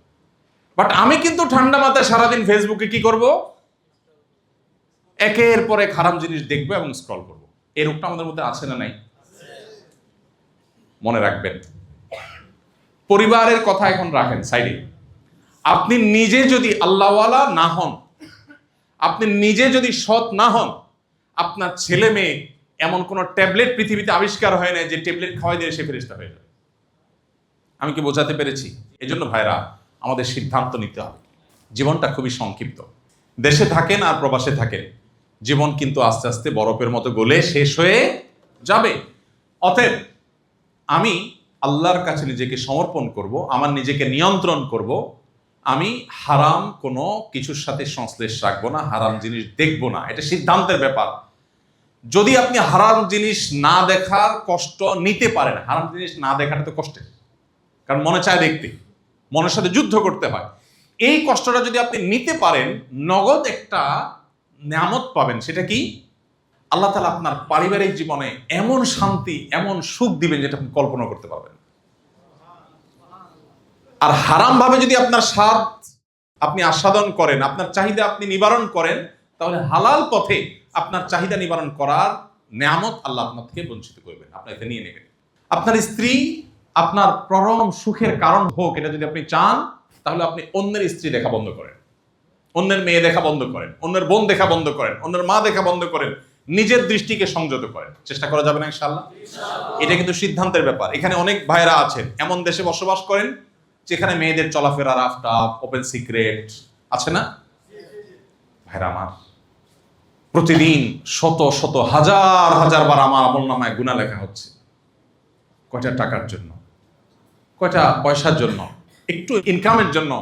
বাট আমি কিন্তু ঠান্ডা মাথায় সারাদিন ফেসবুকে কি করব? একের পর এক হারাম জিনিস দেখবো এবং স্ক্রল করব। এই রোগটা আমাদের মধ্যে আছে না নাই? মনে রাখবেন, পরিবারের কথা এখন রাখেন সাইডে। আপনি নিজে যদি আল্লাহওয়ালা না হন, আপনি নিজে যদি সৎ না হন, আপনার ছেলে মেয়ে এমন কোন ট্যাবলেট পৃথিবীতে আবিষ্কার হয় না যে ট্যাবলেট খাওয়াই দিয়ে সে ফেরেশতা হয়ে যাবে। আমি কি বোঝাতে পেরেছি? এই জন্য ভাইরা, আমাদের সিদ্ধান্ত নিতে হবে। জীবনটা খুবই সংক্ষিপ্ত। দেশে থাকেন আর প্রবাসে থাকেন, জীবন কিন্তু আস্তে আস্তে বরফের মতো গলে শেষ হয়ে যাবে। অতএব আমি আল্লাহর কাছে নিজেকে সমর্পণ করব, আমার নিজেকে নিয়ন্ত্রণ করব। আমি হারাম কোনো কিছুর সাথে সংশ্লেষ রাখবো না, হারাম জিনিস দেখবো না। এটা সিদ্ধান্তের ব্যাপার। যদি আপনি হারাম জিনিস না দেখার কষ্ট নিতে পারেন, হারাম জিনিস না দেখাটা তো কষ্টের, কারণ মনে চায় দেখতে, মনের সাথে যুদ্ধ করতে হয়। এই কষ্টটা যদি আপনি নিতে পারেন, নগদ একটা নিয়ামত পাবেন। সেটা কি? আল্লাহ তাআলা আপনার পারিবারিক জীবনে এমন শান্তি, এমন সুখ দিবেন যেটা আপনি কল্পনা করতে পারবেন। আর হারাম ভাবে যদি আপনার স্বাদ আপনি আস্বাদন করেন, আপনার চাহিদা আপনি নিবারণ করেন, তাহলে হালাল পথে আপনার চাহিদা নিবারণ করার নিয়ামত আল্লাহ আপনার থেকে বঞ্চিত করবেন, আপনি এটা নিয়ে নেবেন। আপনার স্ত্রী আপনার পরম সুখের কারণ হোক, এটা যদি আপনি চান, তাহলে আপনি অন্যের স্ত্রী দেখা বন্ধ করেন, অন্যের মেয়ে দেখা বন্ধ করেন, অন্যের বোন দেখা বন্ধ করেন, অন্যের মা দেখা বন্ধ করেন, নিজের দৃষ্টিকে সংযত করেন। চেষ্টা করা যাবে না ইনশাআল্লাহ? এটা কিন্তু সিদ্ধান্তের ব্যাপার। এখানে অনেক ভাইরা আছেন এমন দেশে বসবাস করেন যেখানে মেয়েদের চলাফেরা রাফটাপ, ওপেন সিক্রেট আছে না? ভাইরা আমার, প্রতিদিন শত শত হাজার হাজার বার আমার আমলনামায় গুনাহ লেখা হচ্ছে। কয়টা টাকার জন্য, কয়টা পয়সার জন্য, একটু ইনকামের জন্য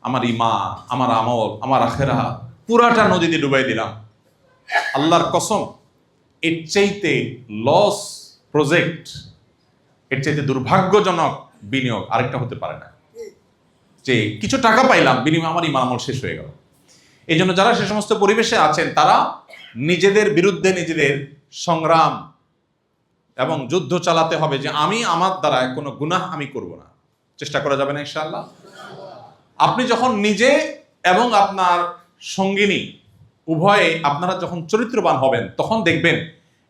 আমার ঈমান, আমার আমল, আমার আখিরাত পুরাটা নদীতে ডুবাই দিলাম। আল্লাহর কসম, এর চাইতে লস প্রজেক্ট, এর চাইতে দুর্ভাগ্যজনক বিনিয়োগ আরেকটা হতে পারে না। যে কিছু টাকা পাইলাম, বিনিময়ে আমার ঈমান আমল শেষ হয়ে গেল। এই জন্য যারা সে সমস্ত পরিবেশে আছেন, তারা নিজেদের বিরুদ্ধে নিজেদের সংগ্রাম এবং যুদ্ধ চালাতে হবে যে আমি আমার দ্বারা কোনো গুনাহ আমি করব না। চেষ্টা করা যাবে না ইনশাআল্লাহ? আপনি যখন নিজে এবং আপনার সঙ্গিনী উভয়ে আপনারা যখন চরিত্রবান হবেন, তখন দেখবেন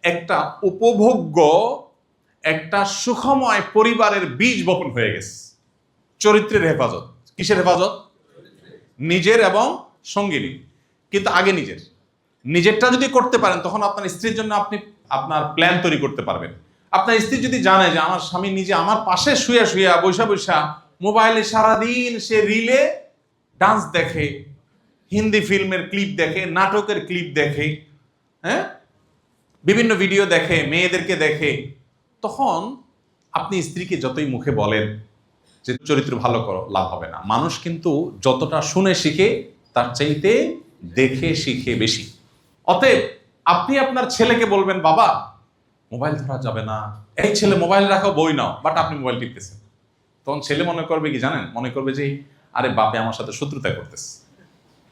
একটা উপভোগ্য, একটা সুখময় পরিবারের বীজ বপন হয়ে গেছে। চরিত্রের হেফাজত। কিসের হেফাজত? নিজের এবং সঙ্গিনী। কিন্তু আগে নিজেরটা যদি করতে পারেন, তখন আপনার স্ত্রীর জন্য আপনি আপনার প্ল্যান তৈরি করতে পারবেন। আপনার স্ত্রী যদি জানে যে আমার স্বামী নিজে আমার পাশে শুয়ে শুয়ে বৈশা বৈশা মোবাইলে সারাদিন সে রিলে ডান্স দেখে, হিন্দি ফিল্মের ক্লিপ দেখে, নাটকের ক্লিপ দেখে, হ্যাঁ, বিভিন্ন ভিডিও দেখে, মেয়েদেরকে দেখে, তখন আপনি স্ত্রীকে যতই মুখে বলেন যে চরিত্র ভালো করো, লাভ হবে না। মানুষ কিন্তু যতটা শুনে শিখে, তার চাইতে দেখে শিখে বেশি। অতএব আপনি আপনার ছেলেকে বলবেন, বাবা মোবাইল ধরা যাবে না, এই ছেলে মোবাইল রাখো, বই নাও, বাট আপনি মোবাইল টিপতেছেন। তখন ছেলে মনে করবে কি জানেন? মনে করবে যে আরে বাপে আমার সাথে শত্রুতা করতেছে।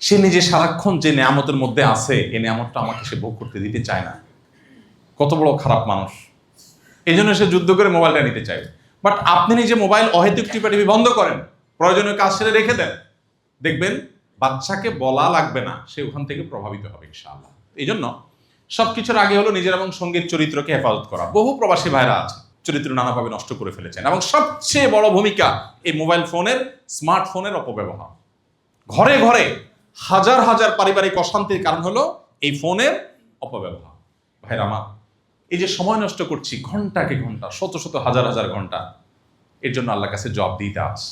সে নিজে সারাক্ষণ যে নিয়ামতের মধ্যে আছে, এই নিয়ামতটা আমাকে সে ভোগ করতে দিতে চায় না। কত বড় খারাপ মানুষ! এই জন্য সে যুদ্ধ করে মোবাইলটা নিতে চায়। বাট আপনি নিজে মোবাইল অহেতুক টিপাটিপি বন্ধ করেন, প্রয়োজনীয় কাজ সেরে রেখে দেন, দেখবেন বাচ্চাকে বলা লাগবে না, সে ওখান থেকে প্রভাবিত হবে ইনশাআল্লাহ। এই জন্য সবকিছুর আগে হলো নিজের এবং সঙ্গীর চরিত্রকে হেফাজত করা। বহু প্রবাসী ভাইরা আছে চরিত্র নানাভাবে নষ্ট করে ফেলেছেন, এবং সবচেয়ে বড় ভূমিকা এই মোবাইল ফোনের, স্মার্টফোনের অপব্যবহার। ঘরে ঘরে হাজার হাজার পারিবারিক অশান্তির কারণ হলো এই ফোনের অপব্যবহার। ভাইরা আমার, এই যে সময় নষ্ট করছি ঘন্টাকে ঘন্টা, শত শত হাজার হাজার ঘন্টা, এর জন্য আল্লাহর কাছে জবাব দিতে আছে।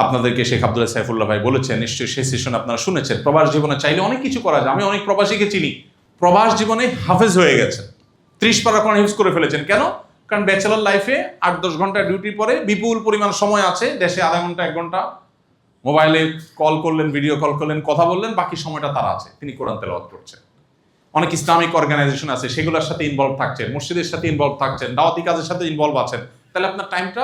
আপনাদেরকে শেখ আব্দুল্লাহ সাইফুল্লাহ ভাই বলেছেন, নিশ্চয়ই সেই সেশন আপনারা শুনেছেন। প্রবাস জীবনে চাইলে অনেক কিছু করা যায়। আমি অনেক প্রবাসীকে চিনি, প্রবাস জীবনে হাফেজ হয়ে গেছে, 30 পারা কোরআন হিফজ করে ফেলেছেন। কেন? কারণ ব্যাচেলর লাইফে 8-10 ঘন্টা ডিউটি পরে বিপুল পরিমাণ সময় আছে, দেশে আধা ঘন্টা 1 ঘন্টা মোবাইলে কল করলেন, ভিডিও কল করলেন, কথা বললেন, বাকি সময়টা তারা আছে, তিনি কোরআন তেলাওয়াত করছেন। অনেক ইসলামিক অর্গানাইজেশন আছে, সেগুলোর সাথে ইনভলভ থাকছেন, মসজিদের সাথে ইনভলভ থাকছেন, দাওয়াতি কাজের সাথে ইনভলভ আছেন, তাহলে আপনার টাইমটা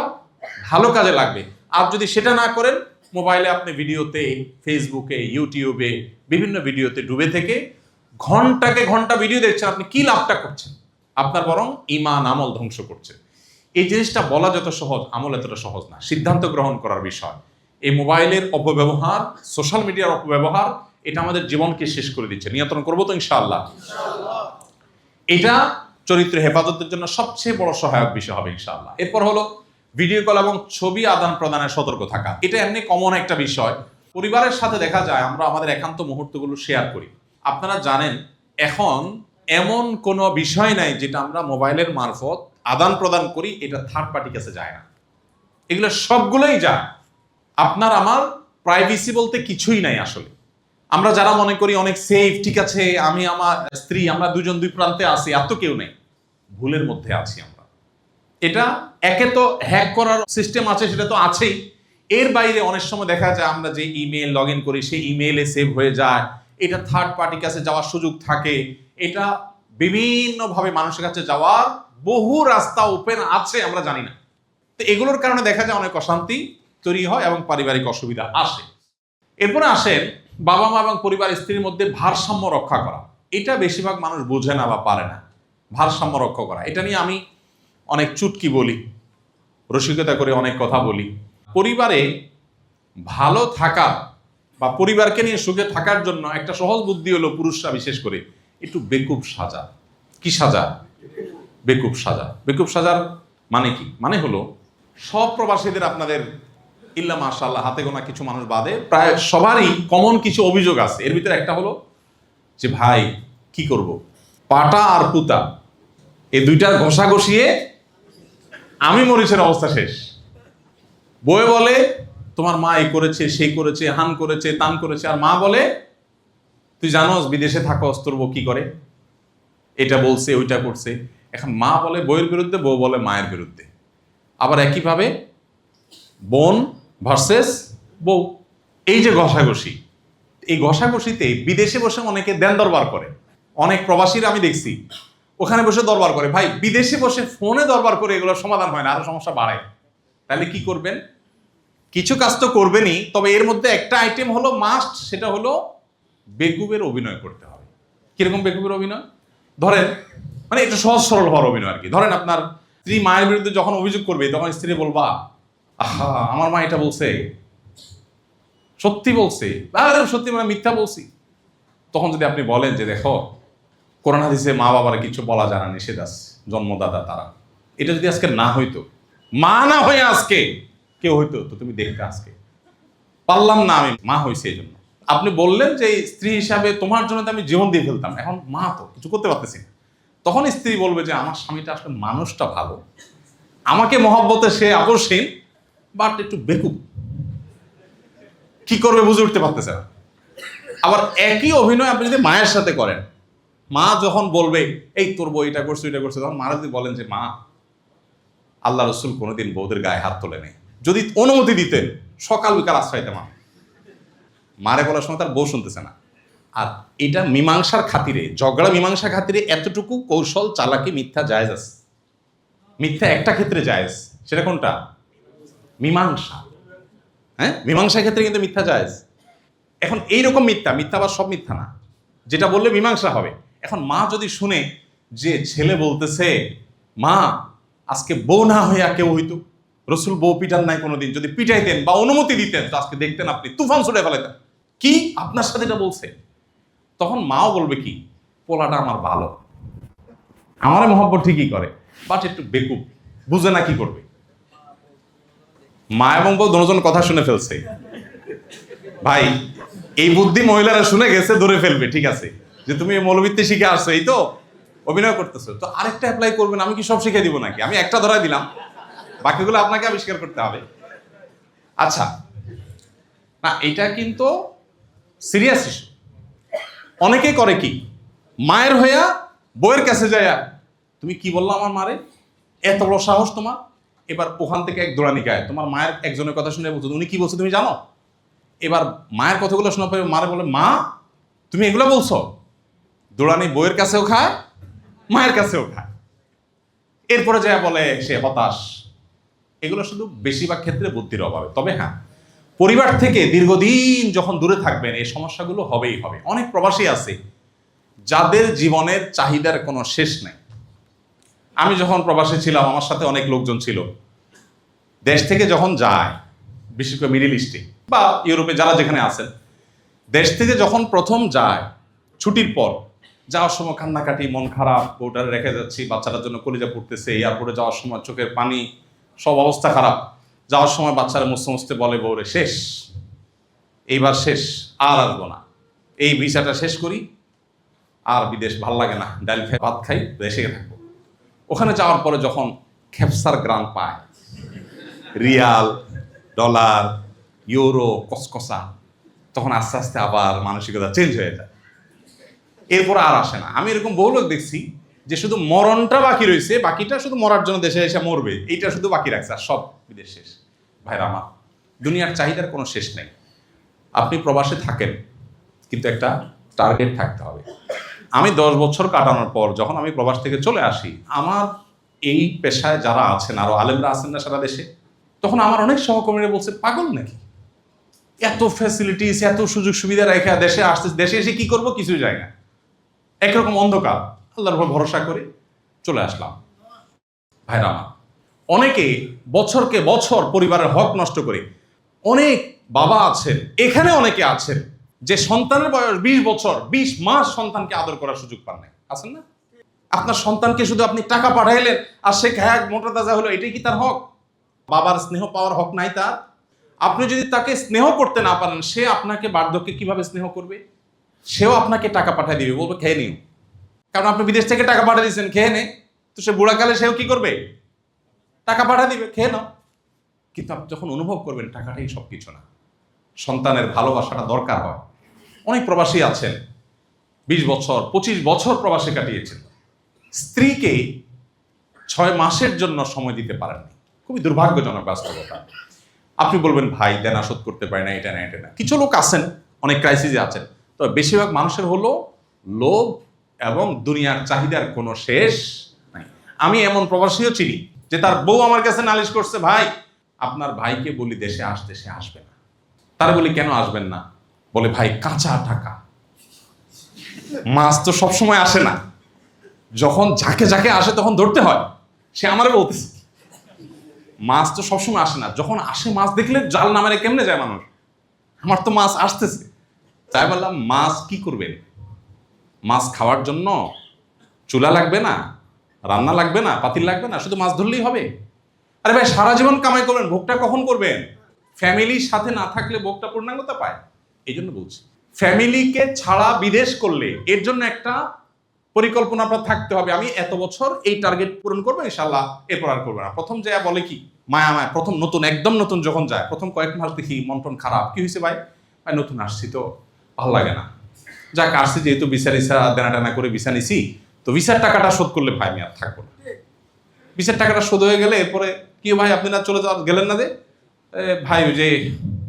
ভালো কাজে লাগবে। আর যদি সেটা না করেন, মোবাইলে আপনি ভিডিওতে, ফেসবুকে, ইউটিউবে বিভিন্ন ভিডিওতে ডুবে থেকে ঘন্টাকে ঘন্টা ভিডিও দেখছেন, আপনি কি লাভটা করছেন? আপনার বরং ঈমান আমল ধ্বংস করছে। এই জিনিসটা বলা যত সহজ, আমল এতটা সহজ না। সিদ্ধান্ত গ্রহণ করার বিষয়। এই মোবাইলের অপব্যবহার, সোশ্যাল মিডিয়ার অপব্যবহার, এটা আমাদের জীবনকে শেষ করে দিচ্ছে। নিয়ন্ত্রণ করবো তো ইনশাআল্লাহ। এটা চরিত্র হেফাজতের জন্য সবচেয়ে বড় সহায়ক বিষয় হবে ইনশাআল্লাহ। এরপর হলো ভিডিও কল এবং ছবি আদান প্রদানে সতর্ক থাকা। এটা এমনি কমন একটা বিষয়। পরিবারের সাথে দেখা যায় আমরা আমাদের একান্ত মুহূর্তগুলো শেয়ার করি। আপনারা জানেন, এখন এমন কোনো বিষয় নাই যেটা আমরা মোবাইলের মারফত আদান প্রদান করি এটা থার্ড পার্টি কাছে যায় না। এগুলো সবগুলোই যায়। আপনার আমার প্রাইভেসি বলতে কিছুই নাই আসলে। আমরা যারা মনে করি অনেক সেফ, ঠিক আছে, আমি আমার স্ত্রী, আমরা দুজন দুই প্রান্তে আছি, এত কেউ নেই, ভুলের মধ্যে আছি আমরা। এটা একে তো হ্যাক করার সিস্টেম আছে, সেটা তো আছেই। এর বাইরে অনেক সময় দেখা যায় আমরা যে ইমেল লগ ইন করি সেই ইমেইলে সেভ হয়ে যায়, এটা থার্ড পার্টির কাছে যাওয়ার সুযোগ থাকে। এটা বিভিন্নভাবে মানুষের কাছে যাওয়ার বহু রাস্তা ওপেন আছে, আমরা জানি না। তো এগুলোর কারণে দেখা যায় অনেক অশান্তি তৈরি হয় এবং পারিবারিক অসুবিধা আসে। এরপরে আসেন বাবা মা এবং পরিবার স্ত্রীর মধ্যে ভারসাম্য রক্ষা করা। এটা বেশিরভাগ মানুষ বোঝে না বা পারে না। ভারসাম্য রক্ষা করা, এটা নিয়ে আমি অনেক চুটকি বলি, রসিকতা করে অনেক কথা বলি। পরিবারে ভালো থাকা বা পরিবারকে নিয়ে সুখে থাকার জন্য একটা সহজ বুদ্ধি হলো, পুরুষরা বিশেষ করে একটু বেকুব সাজা। কি সাজা? বেকুব সাজা। বেকুব সাজার মানে কি? মানে হলো সব প্রবাসীদের, আপনাদের ইল্লা মাশাআল্লাহ হাতে গোনা কিছু মানুষ বাদে প্রায় সবারই কমন কিছু অভিযোগ আছে। এর ভিতরে একটা হলো যে ভাই কি করব, পাটা আর পুতা এই দুইটার ঘষা ঘষিয়ে আমি মরিচের অবস্থা শেষ। বউয়ে বলে তোমার মা এই করেছে, সেই করেছে, হান করেছে, তান করেছে, আর মা বলে তুই জানোস বিদেশে থাকস, তোর বউ কি করে, এটা বলছে, ওইটা করছে। এখন মা বলে বউয়ের বিরুদ্ধে, বউ বলে মায়ের বিরুদ্ধে। আবার একইভাবে বোন ভার্সেস বউ। এই যে ঘষাঘষি, এই ঘষাঘষিতে বিদেশে বসে অনেকে দেন দরবার করে। অনেক প্রবাসীরা আমি দেখছি ওখানে বসে দরবার করে। ভাই, বিদেশে বসে ফোনে দরবার করে এগুলোর সমাধান হয় না, আরো সমস্যা বাড়ে। তাহলে কি করবেন? কিছু কাজ তো করবেনই, তবে এর মধ্যে একটা আইটেম হলো মাস্ট, সেটা হলো বেকুবের অভিনয় করতে হবে। কিরকম বেকুবের অভিনয়? ধরেন, মানে একটু সহজ সরল হওয়ার অভিনয় আর কি। ধরেন আপনার স্ত্রী মায়ের বিরুদ্ধে যখন অভিযোগ করবে, তখন স্ত্রী বলবা আহা আমার মা এটা বলছে, সত্যি বলছে, সত্যি মানে মিথ্যা বলছি। তখন যদি আপনি বলেন যে দেখো কোরআন হাদিসে মা বাবার কিছু বলা জানা নিষেধ আছে, জন্মদাতা তারা, এটা যদি আজকে না হইতো, মা না হয়ে আজকে কেউ হইতো, তো তুমি দেখতে আজকে পারলাম না, আমি মা হয়েছে এই জন্য। আপনি বললেন যে স্ত্রী হিসাবে তোমার জন্য তো আমি জীবন দিয়ে ফেলতাম, এখন মা তো কিছু করতে পারতেছি না। তখন স্ত্রী বলবে যে আমার স্বামীটা আসলে মানুষটা ভালো, আমাকে মহব্বতে সে আকর্ষণ, বাট একটু বেকুব, কি করবে বুঝে উঠতে পারতেছে না। আবার একই অভিনয় আপনি যদি মায়ের সাথে করেন, মা যখন বলবে এই তোর বউ এটা করছে এটা করছে, তখন মারা যদি বলেন যে মা আল্লাহ রসুল কোনোদিন বউদের গায়ে হাত তোলে নেই, যদি অনুমতি দিতেন সকাল বিকাল আশ্রয়তাম। মারে বলার সময় তার বউ শুনতেছে না। আর এটা মীমাংসার খাতিরে, ঝগড়া মীমাংসার খাতিরে এতটুকু কৌশল, চালাকি, মিথ্যা জায়েজ আছে। মিথ্যা একটা ক্ষেত্রে জায়েজ, সেটা কোনটা? মীমাংসা। হ্যাঁ, মীমাংসার ক্ষেত্রে কিন্তু মিথ্যা জায়েজ। এখন এইরকম মিথ্যা, মিথ্যা আবার সব মিথ্যা না, যেটা বললে মীমাংসা হবে। এখন মা যদি শুনে যে ছেলে বলতেছে মা আজকে বউ না হইয়া কেউ হইতো, রসুল বউ পিটান নাই কোনোদিন, যদি পিটাইতেন বা অনুমতি দিতেন তো আজকে দেখতেন আপনি তুফান ছুটে ফেলাইতেন, কি আপনার সাথে এটা বলছে। তখন মাও বলবে কি, পোলাটা আমার ভালো, আমারে মহব্বত ঠিকই করে, বাট একটু বেকুব, বুঝে না কি করবে। মা এবং বউ দুজন কথা শুনে ফেলছে, ভাই এই বুদ্ধি মহিলারা শুনে গেছে, ধরে ফেলবে, ঠিক আছে যে তুমি মৌলবীতে শিখে আসছো, এই তো অভিনয় করতেছো, তো আরেকটা অ্যাপ্লাই করবেন, আমি কি সব শিখে দিব নাকি? আমি একটা ধরাই দিলাম, বাকিগুলো আপনাকে আবিষ্কার করতে হবে। আচ্ছা, না, এটা কিন্তু সিরিয়াস ইস্যু। অনেকে করে কি, মায়ের হইয়া বইয়ের কাছে যায়, তুমি কি বললো আমার মারে, এত বড় সাহস তোমার। এবার ওখান থেকে এক দৌড়ানি গায়, তোমার মায়ের একজনের কথা শুনে বলছো, উনি কি বলছো তুমি জানো। এবার মায়ের কথাগুলো শোনা পরে মারে বলে, মা তুমি এগুলো বলছো। দৌড়ানি বইয়ের কাছেও খায়, মায়ের কাছেও খায়। এরপরে যা বলে সে হতাশ। এগুলো শুধু বেশিরভাগ ক্ষেত্রে বুদ্ধির অভাবে। তবে হ্যাঁ, পরিবার থেকে দীর্ঘদিন যখন দূরে থাকবেন এই সমস্যাগুলো হবেই হবে। অনেক প্রবাসী আছে যাদের জীবনের চাহিদার কোনো শেষ নেই। আমি যখন প্রবাসী ছিলাম আমার সাথে অনেক লোকজন ছিল, দেশ থেকে যখন যায়, বিশেষ করে মিডল ইস্টে বা ইউরোপে যারা যেখানে আছেন, দেশ থেকে যখন প্রথম যায় ছুটির পর, যাওয়ার সময় কান্নাকাটি, মন খারাপ, বউটারে রেখে যাচ্ছি, বাচ্চাটার জন্য কলিজা পড়তেছে, এয়ারপোর্টে যাওয়ার সময় চোখের পানি, সব অবস্থা খারাপ। যাওয়ার সময় বাচ্চারা মুছতে মুছতে বলে বউরে, শেষ, এইবার শেষ, আর আসবো না, এই ভিসাটা শেষ করি, আর বিদেশ ভাল লাগে না, ডাল খাই ভাত খাই, দেশে থাকবো। ওখানে যাওয়ার পরে যখন খেপসার গ্রাম পায়, রিয়াল, ডলার, ইউরো, কসকসা, তখন আস্তে আস্তে আবার মানসিকতা চেঞ্জ হয়ে যায়। এরপর আর আসে না। আমি এরকম বহু লোক দেখছি যে শুধু মরণটা বাকি রয়েছে, বাকিটা শুধু মরার জন্য দেশে এসে মরবে, এইটা শুধু বাকি রাখছে, আর সব বিদেশ শেষ। ভাইরা আমার, দুনিয়ার চাহিদার কোনো শেষ নেই। আপনি প্রবাসে থাকেন, কিন্তু একটা টার্গেট থাকতে হবে। আমি 10 বছর কাটানোর পর যখন আমি প্রবাস থেকে চলে আসি, আমার এই পেশায় যারা আছেন, আরো আলেমরা আছেন না সারা দেশে, তখন আমার অনেক সহকর্মীরা বলছে, পাগল নাকি, এত ফ্যাসিলিটিস, এত সুযোগ সুবিধা রেখে দেশে আসতে, দেশে এসে কি করবো, কিছু যায় না, একরকম অন্ধকার। আল্লাহর উপর ভরসা করে চলে আসলাম। ভাইরা আমার, অনেকে বছরকে বছর পরিবারের হক নষ্ট করে, অনেক বাবা আছেন, এখানে অনেকে আছেন যে সন্তানের বয়স 20 বছর, 20 মাস সন্তানকে আদর করার সুযোগ পান নাই। আছেন না? আপনার সন্তানকে শুধু আপনি টাকা পাঠাইলেন আর সে খায় মোটা তাজা হলো, এটাই কি তার হক? বাবার স্নেহ পাওয়ার হক নাই তার? আপনি যদি তাকে স্নেহ করতে না পারেন, সে আপনাকে বার্ধক্যে কিভাবে স্নেহ করবে? সেও আপনাকে টাকা পাঠিয়ে দিবে, বলবে খেয়ে নিও, কারণ আপনি বিদেশ থেকে টাকা পাঠিয়ে দিয়েছেন, খেয়ে নে। তো সে বুড়াকালে সেও কি করবে? টাকা পাঠিয়ে দিবে, খেয়ে নাও। কিন্তু আপনি যখন অনুভব করবেন টাকাটাই সবকিছু না, সন্তানের ভালোবাসাটা দরকার হয়। অনেক প্রবাসী আছেন 20 বছর 25 বছর প্রবাসে কাটিয়েছেন, স্ত্রীকে 6 মাসের জন্য সময় দিতে পারেননি। খুবই দুর্ভাগ্যজনক বাস্তবতা। আপনি বলবেন ভাই দেনা শোধ করতে পারে না, এটা না এটা না। কিছু লোক আছেন অনেক ক্রাইসিসে আছেন, তবে বেশিরভাগ মানুষের হলো লোভ এবং দুনিয়ার চাহিদার কোনো শেষ নাই। আমি এমন প্রবাসীও চিনি যে তার বউ আমার কাছে নালিশ করছে, ভাই আপনার ভাইকে বলি দেশে আসতে, সে আসবে না। তার বলি কেন আসবেন না? বলে ভাই কাঁচা টাকা, মাছ তো সবসময় আসে না, যখন যাকে যাকে আসে তখন ধরতে হয়। সে আমারে বলতেছে মাছ তো সবসময় আসে না, যখন আসে মাছ দেখলে জাল নামেরে কেমনে যায় মানুষ, আমার তো মাছ আসতেছে। তাই বললাম মাছ কি করবেন? মাছ খাওয়ার জন্য চুলা লাগবে না, রান্না লাগবে না, পাতিল লাগবে না, শুধু মাছ ধরলেই হবে। আরে ভাই সারা জীবন কামাই করবেন, ভোগটা কখন করবেন? ফ্যামিলির সাথে না থাকলে ভোগটা পূর্ণাঙ্গতা পায়। এই জন্য বলছি, ফ্যামিলিকে ছাড়া বিদেশ করলে এর জন্য একটা পরিকল্পনা আপনার থাকতে হবে। আমি এত বছর এই টার্গেট পূরণ করবো, ইনশাল্লাহ এরপর আর করবো না। প্রথম যে বলে কি মায়া মায়া, প্রথম নতুন, একদম নতুন যখন যায়, প্রথম কয়েক মাস দেখি মন টন খারাপ, কি হয়েছে ভাই? ভাই নতুন আসছি তো ভালো লাগে না, যাক আসছি যেহেতু ভিসা টিসা দেনা টানা করে ভিসা নিছি, তো ভিসার টাকাটা শোধ করলে ভাই আমি আর থাকবো না। ভিসার টাকাটা শোধ হয়ে গেলে এরপরে কি ভাই আপনি না চলে যাওয়া গেলেন না যে? ভাই ওই যে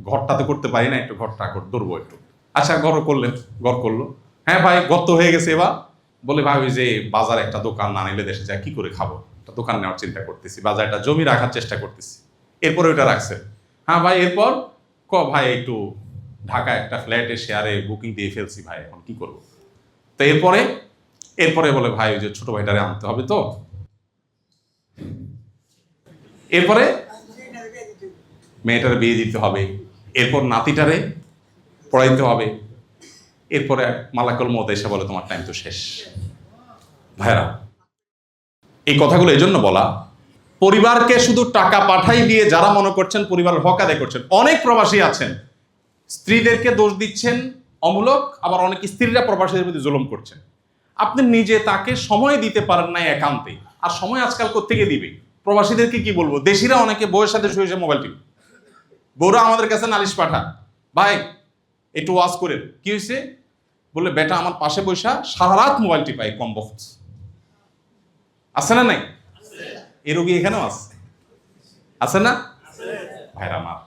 ঘরটা তো করতে পারি না, একটু ঘরটা ধরবো একটু। আচ্ছা ঘর করলেন, ঘর করলো, হ্যাঁ ভাই গর্ত হয়ে গেছে। এবার বলে ভাই ওই যে বাজার একটা দোকান না নিলে দেশে যায় কি করে খাবো, একটা দোকান নেওয়ার চিন্তা করতেছি, বাজার একটা জমি রাখার চেষ্টা করতেছি। এরপরে ওইটা রাখছে, হ্যাঁ ভাই এরপর ভাই একটু ঢাকায় একটা ফ্ল্যাটে শেয়ারে বুকিং দিয়ে ফেলছি ভাই, এখন কি করবো? তো এরপরে বলে ভাই ওই যে ছোট ভাইটারে আনতে হবে, তো এরপরে মেয়েটারে বিয়ে দিতে হবে, এরপর নাতিটারে পড়াইতে হবে, এরপরে মালাকুল মউত এসে বলে তোমার টাইম তো শেষ। ভাইরা এই কথাগুলো এই জন্য বলা, পরিবারকে শুধু টাকা পাঠাই দিয়ে যারা মনে করছেন পরিবারের হক আদায় করছেন, অনেক প্রবাসী আছেন স্ত্রীদেরকে দোষ দিচ্ছেন অমূলক, আবার অনেক স্ত্রীরা প্রবাসীদের প্রতি জুলুম করছেন। আপনি নিজে তাকে সময় দিতে পারেন না একান্তে, আর সময় আজকাল কোত্থেকে দিবে? প্রবাসীদেরকে কি বলবো, দেশিরা অনেকে বউয়ের সাথে শুয়ে মোবাইল টিভি, বউরা আমাদের কাছে নালিশ পাঠায়, ভাই একটু ওয়াজ করেন, কি হয়েছে? বললে বেটা আমার পাশে বৈশা সারা রাত মোবাইল টিপাই, কম বক্স আছে না নাই? এ রোগী এখানেও আছে না ভাইরা আমার?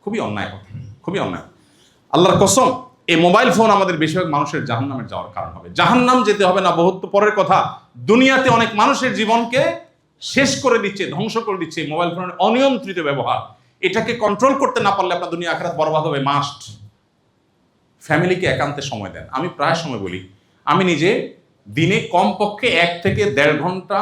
খুবই অন্যায় কথা, খুবই অন্যায়। আল্লাহর কসম, এই মোবাইল ফোন আমাদের বেশিরভাগ মানুষের জাহান্নামের যাওয়ার কারণ হবে। জাহান্নাম যেতে হবে না বহুত পরের কথা, দুনিয়াতে অনেক মানুষের জীবনকে শেষ করে দিচ্ছে, ধ্বংস করে দিচ্ছে মোবাইল ফোনের অনিয়ন্ত্রিত ব্যবহার। এটাকে কন্ট্রোল করতে না পারলে আপনার দুনিয়া আখিরাত বরবাদ হবে। মাস্ট ফ্যামিলিকে একান্তে সময় দেন। আমি প্রায় সময় বলি, আমি নিজে দিনে কমপক্ষে 1 থেকে 1.5 ঘন্টা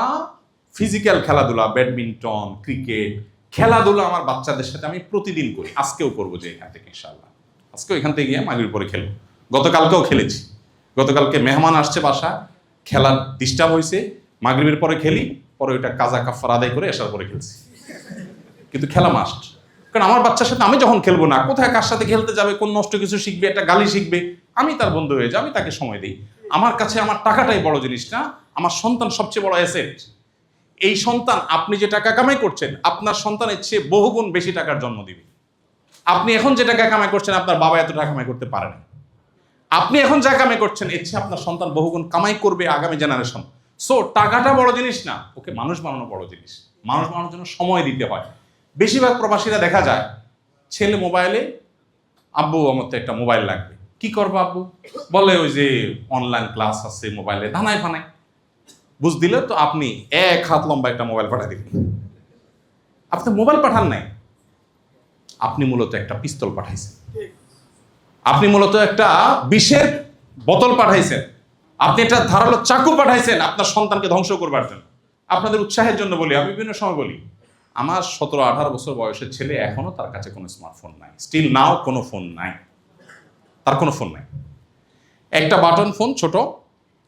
ফিজিক্যাল খেলাধুলা, ব্যাডমিন্টন, ক্রিকেট খেলাধুলা আমার বাচ্চাদের সাথে আমি প্রতিদিন করি। আজকেও করবো, যে এখান থেকে ইনশাআল্লাহ আজকেও এখান থেকে গিয়ে মাগরিবের পরে খেলবো। গতকালকেও খেলেছি। গতকালকে মেহমান আসছে বাসা, খেলার ডিস্টার্ব হয়েছে, মাগরিবের পরে খেলি, পরে ওইটা কাজা কাফার আদায় করে আসার পরে খেলছি। কিন্তু খেলা মাস্ট, কারণ আমার বাচ্চার সাথে আমি যখন খেলবো না, কোথায় কার সাথে খেলতে যাবে, কোন নষ্ট কিছু শিখবে, একটা গালি শিখবে, আমি তার বন্ধু হয়ে যাই, আমি তাকে সময় দিই। আমার কাছে আমার টাকাটাই বড় জিনিস না, আমার সন্তান সবচেয়ে বড় অ্যাসেট। এই সন্তান, আপনি যে টাকা কামাই করছেন, আপনার সন্তানের চেয়ে বহুগুণ বেশি টাকার জন্ম দিবে। আপনি এখন যে টাকা কামাই করছেন, আপনার বাবা এত টাকা কামাই করতে পারে না। আপনি এখন যা কামাই করছেন, এর চেয়ে আপনার সন্তান বহুগুণ কামাই করবে আগামী জেনারেশন। সো টাকাটা বড় জিনিস না, ওকে মানুষ বানানো বড় জিনিস। মানুষ বানানোর জন্য সময় দিতে হয়। বেশিরভাগ প্রবাসীরা দেখা যায়, ছেলে মোবাইলে, আব্বু আমার তো একটা মোবাইল লাগবে। কি করবো আব্বু? বলে ওই যে অনলাইন ক্লাস আছে মোবাইলে, ধানায় ফানায়। বুঝ দিলে তো আপনি 1 হাত লম্বা একটা মোবাইল পাঠিয়ে দিবেন। আপনি মোবাইল পাঠান নাই, আপনি মূলত একটা পিস্তল পাঠাইছেন, আপনি মূলত একটা বিষের বোতল পাঠাইছেন, আপনি একটা ধারালো চাকু পাঠাইছেন আপনার সন্তানকে ধ্বংস করবার জন্য। আপনাদের উৎসাহের জন্য বলি, আমি বিভিন্ন সময় বলি, আমার 17-18 বছর বয়সের ছেলে এখনো তার কাছে কোনো স্মার্টফোন নাই, স্টিল নাও কোনো ফোন নাই, তার কোনো ফোন নাই। একটা বাটন ফোন ছোট,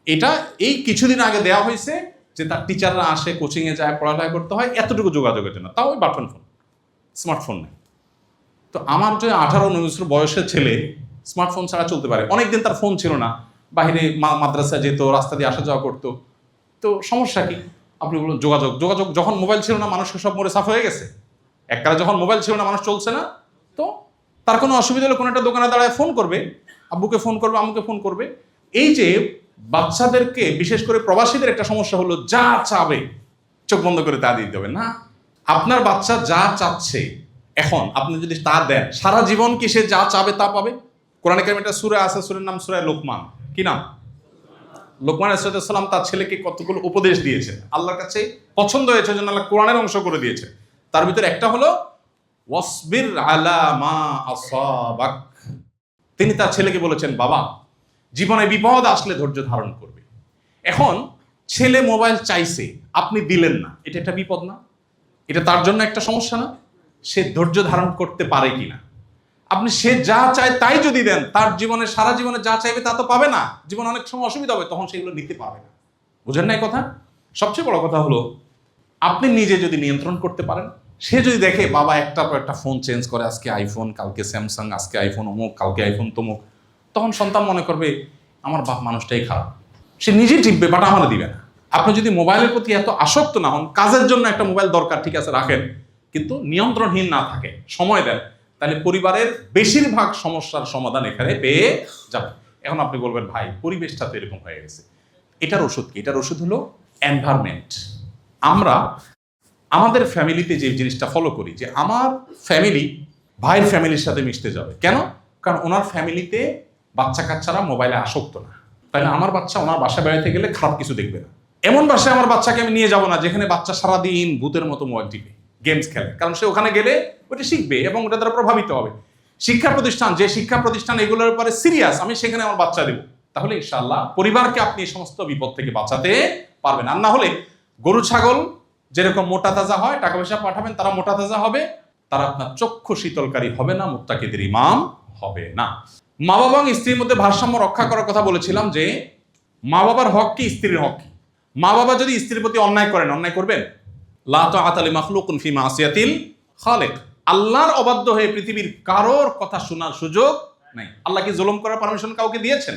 এটা এই কিছুদিন আগে দেওয়া হয়েছে যে তার টিচাররা আসে, কোচিংয়ে যায়, পড়ালেখা করতে হয়, এতটুকু যোগাযোগের জন্য, তাও ওই বাটন ফোন, স্মার্টফোন নেই। তো আমার যে 18-19 বছর বয়সের ছেলে স্মার্টফোন ছাড়া চলতে পারে। অনেকদিন তার ফোন ছিল না, বাইরে মাদ্রাসা যেত, রাস্তা দিয়ে আসা যাওয়া করতো, তো সমস্যা কি? আপনি বলুন যোগাযোগ যখন মোবাইল ছিল না, মানুষকে সব মরে সাফ হয়ে গেছে। এককালে যখন মোবাইল ছিল না, মানুষ চলছে না, তো তার কোনো অসুবিধা হলে কোনো একটা দোকানে দাঁড়ায় ফোন করবে, আব্বুকে ফোন করবে, আম্মুকে ফোন করবে। এই যে বাচ্চাদেরকে, বিশেষ করে প্রবাসীদের একটা সমস্যা হলো, যা চাবে চোখ বন্ধ করে তা দিতে হবে না। আপনার বাচ্চা যা চাচ্ছে এখন আপনি যদি তা দেন, সারা জীবন কি সে যা চাবে তা পাবে? কোরআনে কারিমে একটা সূরা আছে, সূরার নাম সূরা লোকমান। কি নাম? লোকমান আলাইহিস সালাম তার ছেলেকে কতগুলো উপদেশ দিয়েছেন, আল্লাহর কাছে পছন্দ হয়েছে জন্য আল্লাহ কোরআনের অংশ করে দিয়েছে। তার ভিতরে একটা হলো ওয়াসবির আলা মা আসাবাক। তিনি তার ছেলেকে বলেছেন, বাবা জীবনে বিপদ আসলে ধৈর্য ধারণ করবে। এখন ছেলে মোবাইল চাইছে, আপনি দিলেন না, এটা একটা বিপদ না? এটা তার জন্য একটা সমস্যা না? সে ধৈর্য ধারণ করতে পারে কিনা? আপনি সে যা চায় তাই যদি দেন, তার জীবনে সারা জীবনে যা চাইবে তা তো পাবে না। জীবনে অনেক সময় অসুবিধা হবে, তখন সেগুলো নিতে পারবে না। বুঝেন না এই কথা? সবচেয়ে বড় কথা হলো, আপনি নিজে যদি নিয়ন্ত্রণ করতে পারেন, সে যদি দেখে বাবা একটা পর একটা ফোন চেঞ্জ করে, আজকে আইফোন, কালকে স্যামসাং, আজকে আইফোন অমুক, কালকে আইফোন তমুক, তখন সন্তান মনে করবে আমার বাপ মানুষটাই খারাপ, সে নিজেই টিপবে, বাট আমার দিবে না। আপনি যদি মোবাইলের প্রতি এত আসক্ত না হন, কাজের জন্য একটা মোবাইল দরকার, ঠিক আছে রাখেন, কিন্তু নিয়ন্ত্রণহীন না থাকে, সময় দেন, তাহলে পরিবারের বেশিরভাগ সমস্যার সমাধান এখানে পেয়ে যাবে। এখন আপনি বলবেন ভাই পরিবেশটা তো এরকম হয়ে গেছে, এটার ওষুধ কি? এটার ওষুধ হলো এনভায়রনমেন্ট। আমরা আমাদের ফ্যামিলিতে যে জিনিসটা ফলো করি, যে আমার ফ্যামিলি ভাইয়ের ফ্যামিলির সাথে মিশতে যাবে, কেন? কারণ ওনার ফ্যামিলিতে বাচ্চা কাচ্চারা মোবাইলে আসক্ত না, তাই না? আমার বাচ্চা ওনার বাসা বেড়াতে গেলে খারাপ কিছু দেখবে না। এমন বাসায় আমার বাচ্চাকে আমি নিয়ে যাব না যেখানে বাচ্চা সারাদিন ভূতের মতো মোবাইল টিপে গেমস খেলে, কারণ সে ওখানে গেলে ওটা শিখবে এবং ওটা দ্বারা প্রভাবিত হবে। শিক্ষা প্রতিষ্ঠান, যে শিক্ষা প্রতিষ্ঠান এগুলোর ব্যাপারে সিরিয়াস, আমি সেখানে আমার বাচ্চা দেবো, তাহলে ইনশাআল্লাহ পরিবারকে আপনি এই সমস্ত বিপদ থেকে বাঁচাতে পারবেন। আর না হলে গরু ছাগল যেরকম মোটা তাজা হয়, টাকা পয়সা পাঠাবেন তারা মোটা তাজা হবে, তারা আপনার চক্ষু শীতলকারী হবে না, মুত্তাকিদের ইমাম হবে না। মা বাবা এবং স্ত্রীর মধ্যে ভারসাম্য রক্ষা করার কথা বলেছিলাম, যে মা বাবার হক কি, স্ত্রীর হক কি? মা বাবা যদি স্ত্রীর প্রতি অন্যায় করেন, অন্যায় করবেন, লা তাআতা লিমাখলুকিন ফি মাসিয়াতিল খালিক। আল্লাহর অবাধ্য হয়ে পৃথিবীর কারোর কথা শোনার সুযোগ নাই। আল্লাহ কি জুলুম করার পারমিশন কাউকে দিয়েছেন?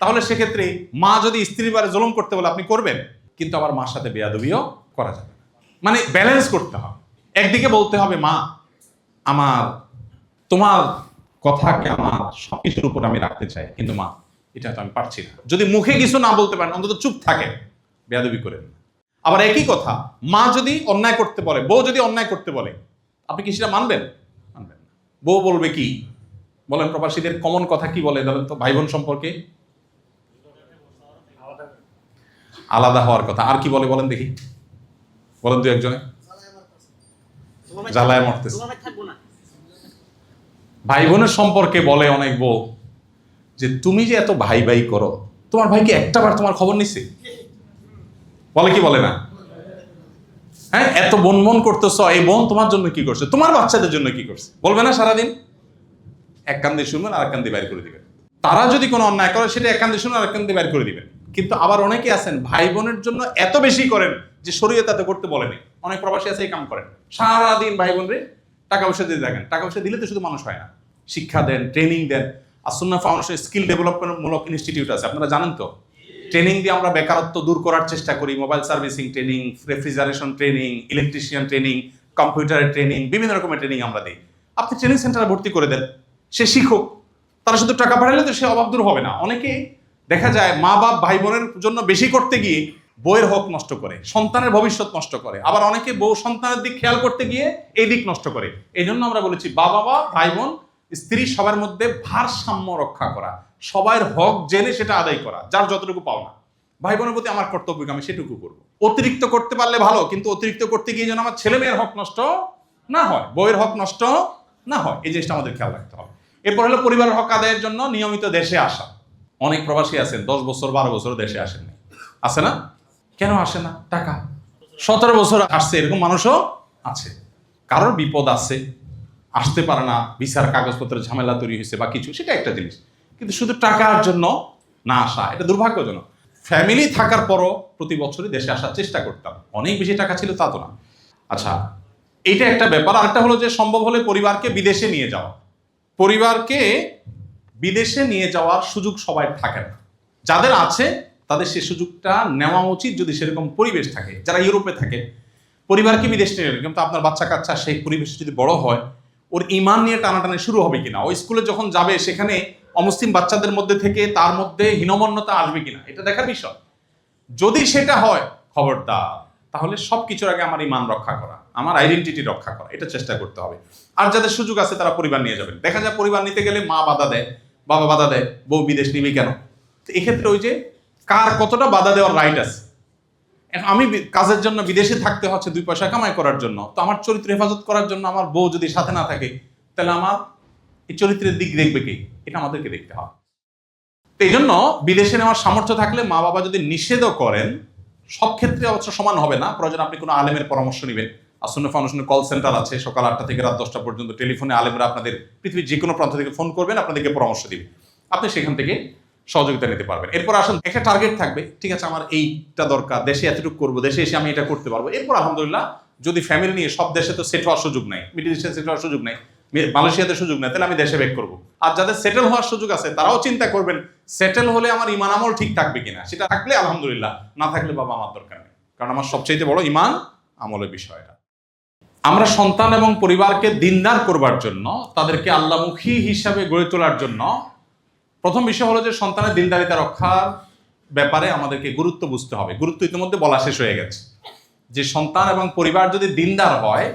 তাহলে সেক্ষেত্রে মা যদি স্ত্রীর বারে জুলুম করতে বলে আপনি করবেন, কিন্তু আবার মার সাথে বেয়াদবিও করা যাবে না। মানে ব্যালেন্স করতে হবে। একদিকে বলতে হবে মা আমার তোমার কথাকে আমার সবকিছুর উপর আমি রাখতে চাই, কিন্তু মা এটা তো আমি পারছি না। যদি মুখে কিছু না বলতে পারেন অন্তত চুপ থাকেন, বেয়াদবি করেন। আবার একই কথা মা যদি অন্যায় করতে বলে, বউ যদি অন্যায় করতে বলে, আপনি কি সেটা মানবেন? মানবেন না। বউ বলবে কি বলেন? প্রবাসীদের কমন কথা কি বলে বলেন তো ভাই বোন সম্পর্কে? আলাদা হওয়ার কথা। আর কি বলে বলেন দেখি, বলেন দু একজনে। জ্বালায় মরতেছে। ভাই বোনের সম্পর্কে বলে অনেক বউ যে তুমি যে এত ভাই ভাই করো, তোমার ভাই কি একটা বার তোমার খবর নিছে? বলে কি বলে না? হ্যাঁ, এত বোন বোন করতেছ, এই বোন তোমার জন্য কি করছে, তোমার বাচ্চাদের জন্য কি করছে, বলবে না সারাদিন? এক কান দিয়ে শুনবেন আর এক কান দিয়ে বাইর করে দিবেন। তারা যদি কোনো অন্যায় করে সেটা এক কান দিয়ে শুনবেন আর এক কান দিয়ে বাইর করে দিবেন। কিন্তু আবার অনেকে আছেন ভাই বোনের জন্য এত বেশি করেন যে শরীয়ত তাতে করতে বলেনি। অনেক প্রবাসী আছে এই কাম করেন, সারাদিন ভাই বোনরে টাকা পয়সা দিয়ে দেখেন। টাকা পয়সা দিলে তো শুধু মানুষ হয় না, শিক্ষা দেন, ট্রেনিং দেন। আসুন্নাহ ফাউন্ডেশন স্কিল ডেভেলপমেন্ট মূলক ইনস্টিটিউট আছে, আপনারা জানেন তো। ট্রেনিং দিয়ে আমরা বেকারত্ব দূর করার চেষ্টা করি। Mobile servicing training, refrigeration training, electrician training, কম্পিউটারের ট্রেনিং, বিভিন্ন রকমের ট্রেনিং আমরা দিই। আপনি ট্রেনিং সেন্টারে ভর্তি করে দেন, সে শিখুক। তারা শুধু টাকা পাঠালে তো সে অভাব দূর হবে না। অনেকে দেখা যায় মা বাপ ভাই বোনের জন্য বেশি করতে গিয়ে বউয়ের হক নষ্ট করে, সন্তানের ভবিষ্যৎ নষ্ট করে। আবার অনেকে বউ সন্তানের দিক খেয়াল করতে গিয়ে এই দিক নষ্ট করে। এই জন্য আমরা বলেছি বাবা ভাই বোন স্ত্রী সবার মধ্যে ভারসাম্য রক্ষা করা, সবার হক জেনে সেটা আদায় করা, যার যতটুকু পাওনা। ভাই বোনের প্রতি আমার কর্তব্য আমি সেটুকু করবো। অতিরিক্ত করতে পারলে ভালো, কিন্তু অতিরিক্ত করতে গিয়ে যেন আমার ছেলে মেয়ের হক নষ্ট না হয়, বউয়ের হক নষ্ট না হয়, এই জিনিসটা আমাদের খেয়াল রাখতে হবে। এরপর হলো পরিবারের হক আদায়ের জন্য নিয়মিত দেশে আসা। অনেক প্রবাসী আছেন 10 বছর 12 বছর দেশে আসেননি, আছে না? কেন আসে না? টাকা। 17 বছর আসছে এরকম মানুষও আছে। কারোর বিপদ আছে, আসতে পারে না, ভিসার কাগজপত্রের ঝামেলা তৈরি হয়েছে বা কিছু, সেটা একটা জিনিস। কিন্তু শুধু টাকার জন্য না আসা, এটা দুর্ভাগ্যজনক। ফ্যামিলি থাকার পরও প্রতি বছরই দেশে আসার চেষ্টা করতাম। অনেক বেশি টাকা ছিল তা তো না। আচ্ছা, এটা একটা ব্যাপার। আরেকটা হলো যে সম্ভব হলে পরিবারকে বিদেশে নিয়ে যাওয়া। পরিবারকে বিদেশে নিয়ে যাওয়ার সুযোগ সবাই থাকে না, যাদের আছে তাদের সে সুযোগটা নেওয়া উচিত যদি সেরকম পরিবেশ থাকে। যারা ইউরোপে থাকে পরিবারকে বিদেশ নিয়ে গেলে, কিন্তু আপনার বাচ্চা কাচ্চা সেই পরিবেশে যদি বড় হয়, ওর ইমান নিয়ে টানাটানি শুরু হবে কিনা, ওই স্কুলে যখন যাবে সেখানে অমুসলিম বাচ্চাদের মধ্যে থেকে তার মধ্যে হীনমন্যতা আসবে কিনা, এটা দেখার বিষয়। যদি সেটা হয় খবরদার, তাহলে সবকিছুর আগে আমার ইমান রক্ষা করা, আমার আইডেন্টিটি রক্ষা করা, এটা চেষ্টা করতে হবে। আর যাদের সুযোগ আছে তারা পরিবার নিয়ে যাবেন। দেখা যায় পরিবার নিতে গেলে মা বাধা দেয়, বাবা বাধা দেয়, বউ বিদেশ নিবি কেন। তো এক্ষেত্রে ওই যে কার কতটা বাধা দেওয়ার রাইট আছে। আমি কাজের জন্য বিদেশে থাকতে হচ্ছে 2 পয়সা কামাই করার জন্য, তো আমার চরিত্র হেফাজত করার জন্য আমার বউ যদি সাথে না থাকে, তাহলে আমার এই চরিত্রের দিক দেখবে কি? এটা আমাদেরকে দেখতে হবে। তো এই জন্য বিদেশে নেওয়ার সামর্থ্য থাকলে মা বাবা যদি নিষেধও করেন, সব ক্ষেত্রে অবশ্য সমান হবে না, প্রয়োজন আপনি কোনো আলেমের পরামর্শ নেবেন। আসুন্নাহ ফাউন্ডেশনের কল সেন্টার আছে, সকাল 8টা থেকে রাত 10টা পর্যন্ত টেলিফোনে আলেমরা আপনাদের পৃথিবীর যে কোনো প্রান্ত থেকে ফোন করবেন, আপনাদেরকে পরামর্শ দিবে, আপনি সেখান থেকে সহযোগিতা নিতে পারবেন। এরপর আসুন, একটা টার্গেট থাকবে, ঠিক আছে আমার এইটা দরকার, দেশে এতটুকু করবো, দেশে এসে আমি এটা করতে পারবো। এরপর আলহামদুলিল্লাহ, যদি ফ্যামিলি নিয়ে সব দেশে তো সেট হওয়ার সুযোগ নাই, মিডল ইস্টে সেট হওয়ার সুযোগ নাই, মালয়েশিয়াতে সুযোগ নেই, তাহলে আমি দেশে ব্যাক করবো। আর যাদের সেটেল হওয়ার সুযোগ আছে তারাও চিন্তা করবেন সেটেল হলে আমার ইমান আমল ঠিক থাকবে কিনা। সেটা থাকলে আলহামদুলিল্লাহ, না থাকলে বাবা আমার দরকার নেই, কারণ আমার সবচেয়ে বড় ইমান আমলের বিষয়টা। আমরা সন্তান এবং পরিবারকে দিনদার করবার জন্য, তাদেরকে আল্লাহমুখী হিসাবে গড়ে তোলার জন্য প্রথম বিষয় হলো যে সন্তানের দিনদারিতা রক্ষার ব্যাপারে আমাদেরকে গুরুত্ব বুঝতে হবে। গুরুত্ব ইতিমধ্যে বলা শেষ হয়ে গেছে যে সন্তান এবং পরিবার যদি দিনদার হয়,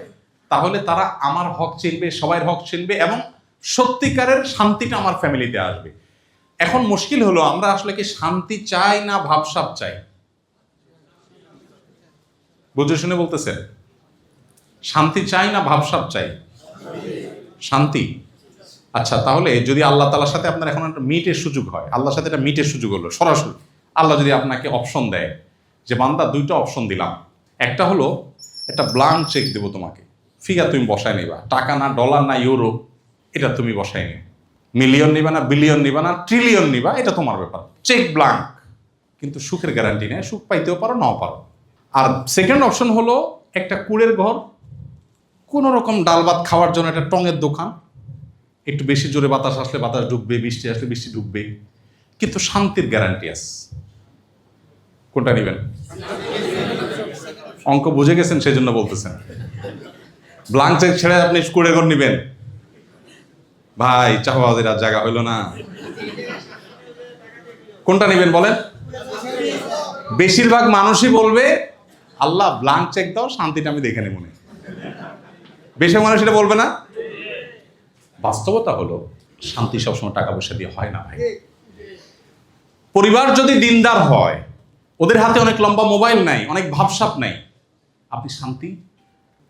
তাহলে তারা আমার হক চিনবে, সবার হক চিনবে, এবং সত্যিকারের শান্তিটা আমার ফ্যামিলিতে আসবে। এখন মুশকিল হলো আমরা আসলে কি শান্তি চাই না ভাবসাব চাই? বুঝে শুনে বলতেছেন, শান্তি চাই না ভাবসাব চাই? শান্তি। আচ্ছা, তাহলে যদি আল্লাহ তাআলার সাথে আপনার এখন একটা মিটের সুযোগ হয়, আল্লাহর সাথে একটা মিটের সুযোগ হলো সরাসরি, আল্লাহ যদি আপনাকে অপশন দেয় যে বান্দা 2টা অপশন দিলাম, একটা হলো একটা ব্লাঙ্ক চেক দেবো তোমাকে, ফিগার তুমি বসায় নিবা, টাকা না ডলার না ইউরো, এটা তুমি বসায় নিও, মিলিয়ন নিবা না বিলিয়ন নিবা না ট্রিলিয়ন নিবা, এটা তোমার ব্যাপার, চেক ব্লাঙ্ক, কিন্তু সুখের গ্যারান্টি নেই, সুখ পাইতেও পারো নাও পারো। আর সেকেন্ড অপশন হলো একটা কুড়ের ঘর, কোনো রকম ডাল ভাত খাওয়ার জন্য একটা টঙের দোকান, একটু বেশি জোরে বাতাস আসলে বাতাস ঢুকবে, বৃষ্টি আসলে বৃষ্টি ঢুকবে, কিন্তু শান্তির গ্যারান্টি আছে। কোনটা নেবেন? অঙ্ক বুঝে গেছেন সেই জন্য বলতেছেন। ব্লাঙ্ক চেক ছেড়ে আপনি কুড়ে ঘর নেবেন? ভাই চাপাবাজির আর জায়গা হইলো না। কোনটা নেবেন বলেন? বেশিরভাগ মানুষই বলবে আল্লাহ ব্লাঙ্ক চেক দাও, শান্তিটা আমি দেখে নেব। বেশিরভাগ মানুষ এটা বলবে না? বাস্তবতা হলো শান্তি সবসময় টাকা পয়সা দিয়ে হয় না ভাই। পরিবার যদি দিনদার হয়, ওদের হাতে অনেক লম্বা মোবাইল নাই, অনেক ভাবসাব নাই, আপনি শান্তি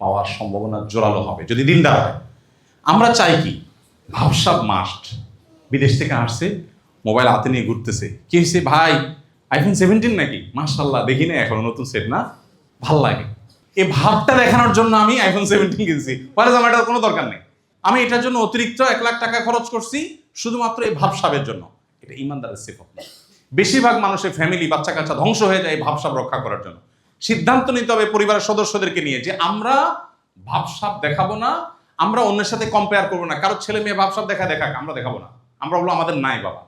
পাওয়ার সম্ভাবনা জোরালো হবে যদি দিনদার হয়। আমরা চাই কি ভাবসাব মাস্ট। বিদেশ থেকে আসছে, মোবাইল হাতে নিয়ে ঘুরতেছে, কি হয়েছে ভাই আইফোন 17 নাকি, মাশাআল্লাহ দেখি না এখনো নতুন সেট না, ভাল লাগে। এই ভাবটা দেখানোর জন্য আমি আইফোন 17 কিনছি, পরে আমার এটার কোনো দরকার নেই। আমি এটার জন্য অতিরিক্ত 1 লাখ টাকা খরচ করছি শুধুমাত্র এই ভাবসাবের জন্য। এটা ইমানদারের সিফত না। বেশিরভাগ মানুষের ফ্যামিলি বাচ্চা কাচ্চা ধ্বংস হয়ে যায় এই ভাবসাব রক্ষা করার জন্য। সিদ্ধান্ত নিতে হবে পরিবারের সদস্যদেরকে নিয়ে যে আমরা ভাবসাব দেখাবো না, আমরা অন্যের সাথে কম্পেয়ার করবো না। কারো ছেলে মেয়ে ভাবসাব দেখাক, আমরা দেখাবো না। আমরা বলবো আমাদের নাই বাবা,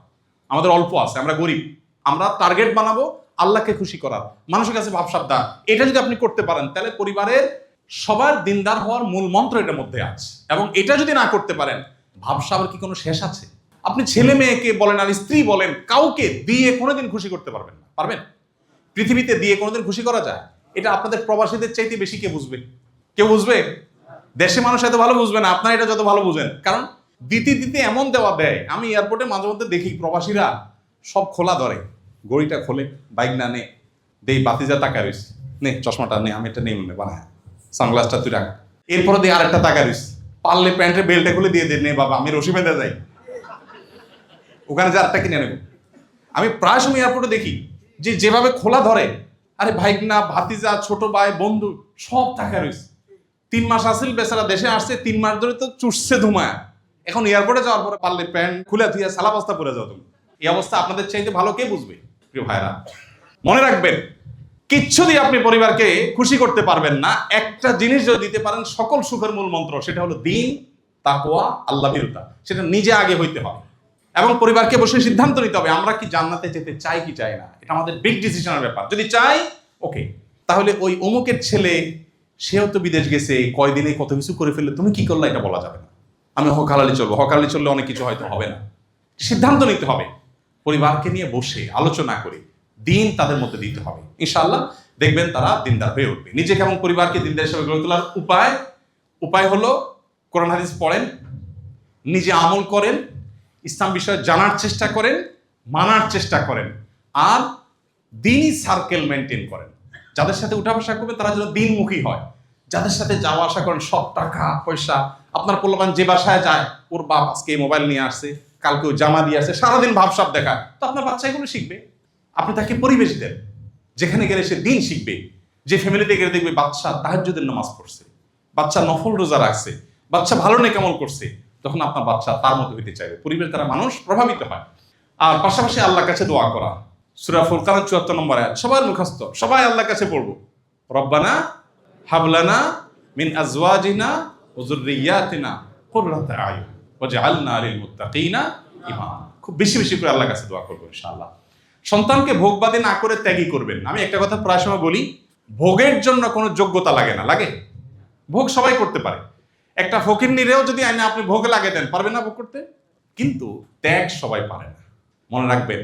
আমাদের অল্প আছে, আমরা গরিব। আমরা টার্গেট বানাবো আল্লাহকে খুশি করার, মানুষের কাছে ভাবসাব দা। এটা যদি আপনি করতে পারেন তাহলে পরিবারের সবার দিনদার হওয়ার মূল মন্ত্র এটার মধ্যে আছে। এবং এটা যদি না করতে পারেন, ভাবসাবের কি কোনো শেষ আছে? আপনি ছেলে মেয়েকে বলেন আর স্ত্রী বলেন, কাউকে দিয়ে কোনোদিন খুশি করতে পারবেন না। পারবেন? পৃথিবীতে দিয়ে কোনোদিন খুশি করা যায়? এটা আপনাদের প্রবাসীদের চাইতে বেশি কে বুঝবে? কেউ বুঝবে? দেশে মানুষ এত ভালো বুঝবে না, আপনারা এটা যত ভালো বুঝেন। কারণ দিতে দিতে এমন দেওয়া দেয়, আমি এয়ারপোর্টে মাঝে মধ্যে দেখি প্রবাসীরা সব খোলা ধরে, গড়িটা খোলে, বাইক না নে, দেই বাতিজা টাকা রয়েছে, নে চশমাটা নে, আমি এটা নেই মনে বানায়, সানগ্লাসটা তুই রাখ, এরপরে দিয়ে আরেকটা টাকা রয়েছে, পারলে প্যান্টের বেল্টে খুলে দিয়ে দে, নে বাবা আমি রশি বেঁধে যাই, ওখানে যে আরেকটা কিনে নেব। আমি প্রায় সময় এয়ারপোর্টে দেখি যে যেভাবে খোলা ধরে, আরে ভাইক না ভাতিজা ছোট ভাই বন্ধু সব টাকা রয়েছে। 3 মাস আসিল বেচারা, দেশে আসছে 3 মাস ধরে তো চুষছে ধুমায়, এখন এয়ারপোর্টে যাওয়ার পরে পারলে প্যান্ট খুলে ধুয়ে সালা বস্তা পরে যাও তুমি। এই অবস্থা আপনাদের চাইতে ভালো কে বুঝবে? প্রিয় ভাইরা, মনে রাখবেন কিচ্ছু দিয়ে আপনি পরিবারকে খুশি করতে পারবেন না। একটা জিনিস যদি দিতে পারেন সকল সুখের মূল মন্ত্র, সেটা হলো দ্বীন, তাকওয়া, আল্লাহ ভীরুতা। সেটা নিজে আগে হইতে হবে এবং পরিবারকে বসে সিদ্ধান্ত নিতে হবে আমরা কি জান্নাতে যেতে চাই কি চাই না। এটা আমাদের বিগ ডিসিশনের ব্যাপার। যদি চাই ওকে, তাহলে ওই অমুকের ছেলে সেও তো বিদেশ গেছে, কয়দিনে কত কিছু করে ফেললে, তুমি কি করলে এটা বলা যাবে না। আমি হকালালি চলবো, হকালালি চললে অনেক কিছু হয়তো হবে না। সিদ্ধান্ত নিতে হবে পরিবারকে নিয়ে বসে আলোচনা করে, দিন তাদের মধ্যে দিতে হবে। ইনশাআল্লাহ দেখবেন তারা দিনদার হয়ে উঠবে। নিজেকে এবং পরিবারকে দিনদার হিসেবে গড়ে তোলার উপায় হলো কোরআন হাদিস পড়েন, নিজে আমল করেন, ইসলাম বিষয়ে জানার চেষ্টা করেন, মানার চেষ্টা করেন, আর দিনই সার্কেল মেনটেন করেন। যাদের সাথে উঠা বসা করবেন তারা যেন দিনমুখী হয়। যাদের সাথে যাওয়া আসা করেন, সব টাকা পয়সা, আপনার পোলাপান যে বাসায় যায়, ওর বাপ আজকে মোবাইল নিয়ে আসছে, কালকেও জামা দিয়ে আসছে, সারাদিন ভাবসাব দেখায়, তো আপনার বাচ্চা এগুলো শিখবে। আপনি তাকে পরিবেশ দেন যেখানে গেলে সে দিন শিখবে। যে ফ্যামিলিতে গেলে দেখবে বাচ্চা তাহাজ্জুদের নামাজ পড়ছে, বাচ্চা নফল রোজা রাখছে, বাচ্চা ভালো নেকামল করছে, তখন আপনার বাচ্চা তার মতো হইতে চাইবে। পরিবেশ দ্বারা মানুষ প্রভাবিত হয়। আর পাশাপাশি আল্লাহর কাছে দোয়া করা, সূরা ফুরকানের 74 নম্বর আয়াত সবার মুখস্থ, সবাই আল্লাহর কাছে পড়বো, রব্বানা হাবলানা মিন আজওয়াজিনা ওয়া যুররিয়াতিনা কুররাতা আয়ুন ওয়াজআলনা লিল মুত্তাকিনা ইমামা। খুব বেশি বেশি করে আল্লাহর কাছে দোয়া করবো ইনশাআল্লাহ। সন্তানকে ভোগবাদী না করে ত্যাগী করবেন। আমি একটা কথা প্রায় সময় বলি, ভোগের জন্য কোনো যোগ্যতা লাগে না। লাগে? ভোগ সবাই করতে পারে। একটা ফকিন্নিরেও যদি আইনে আপনি ভোগে লাগিয়ে দেন, পারবেন না ভোগ করতে? কিন্তু ত্যাগ সবাই পারে না। মনে রাখবেন,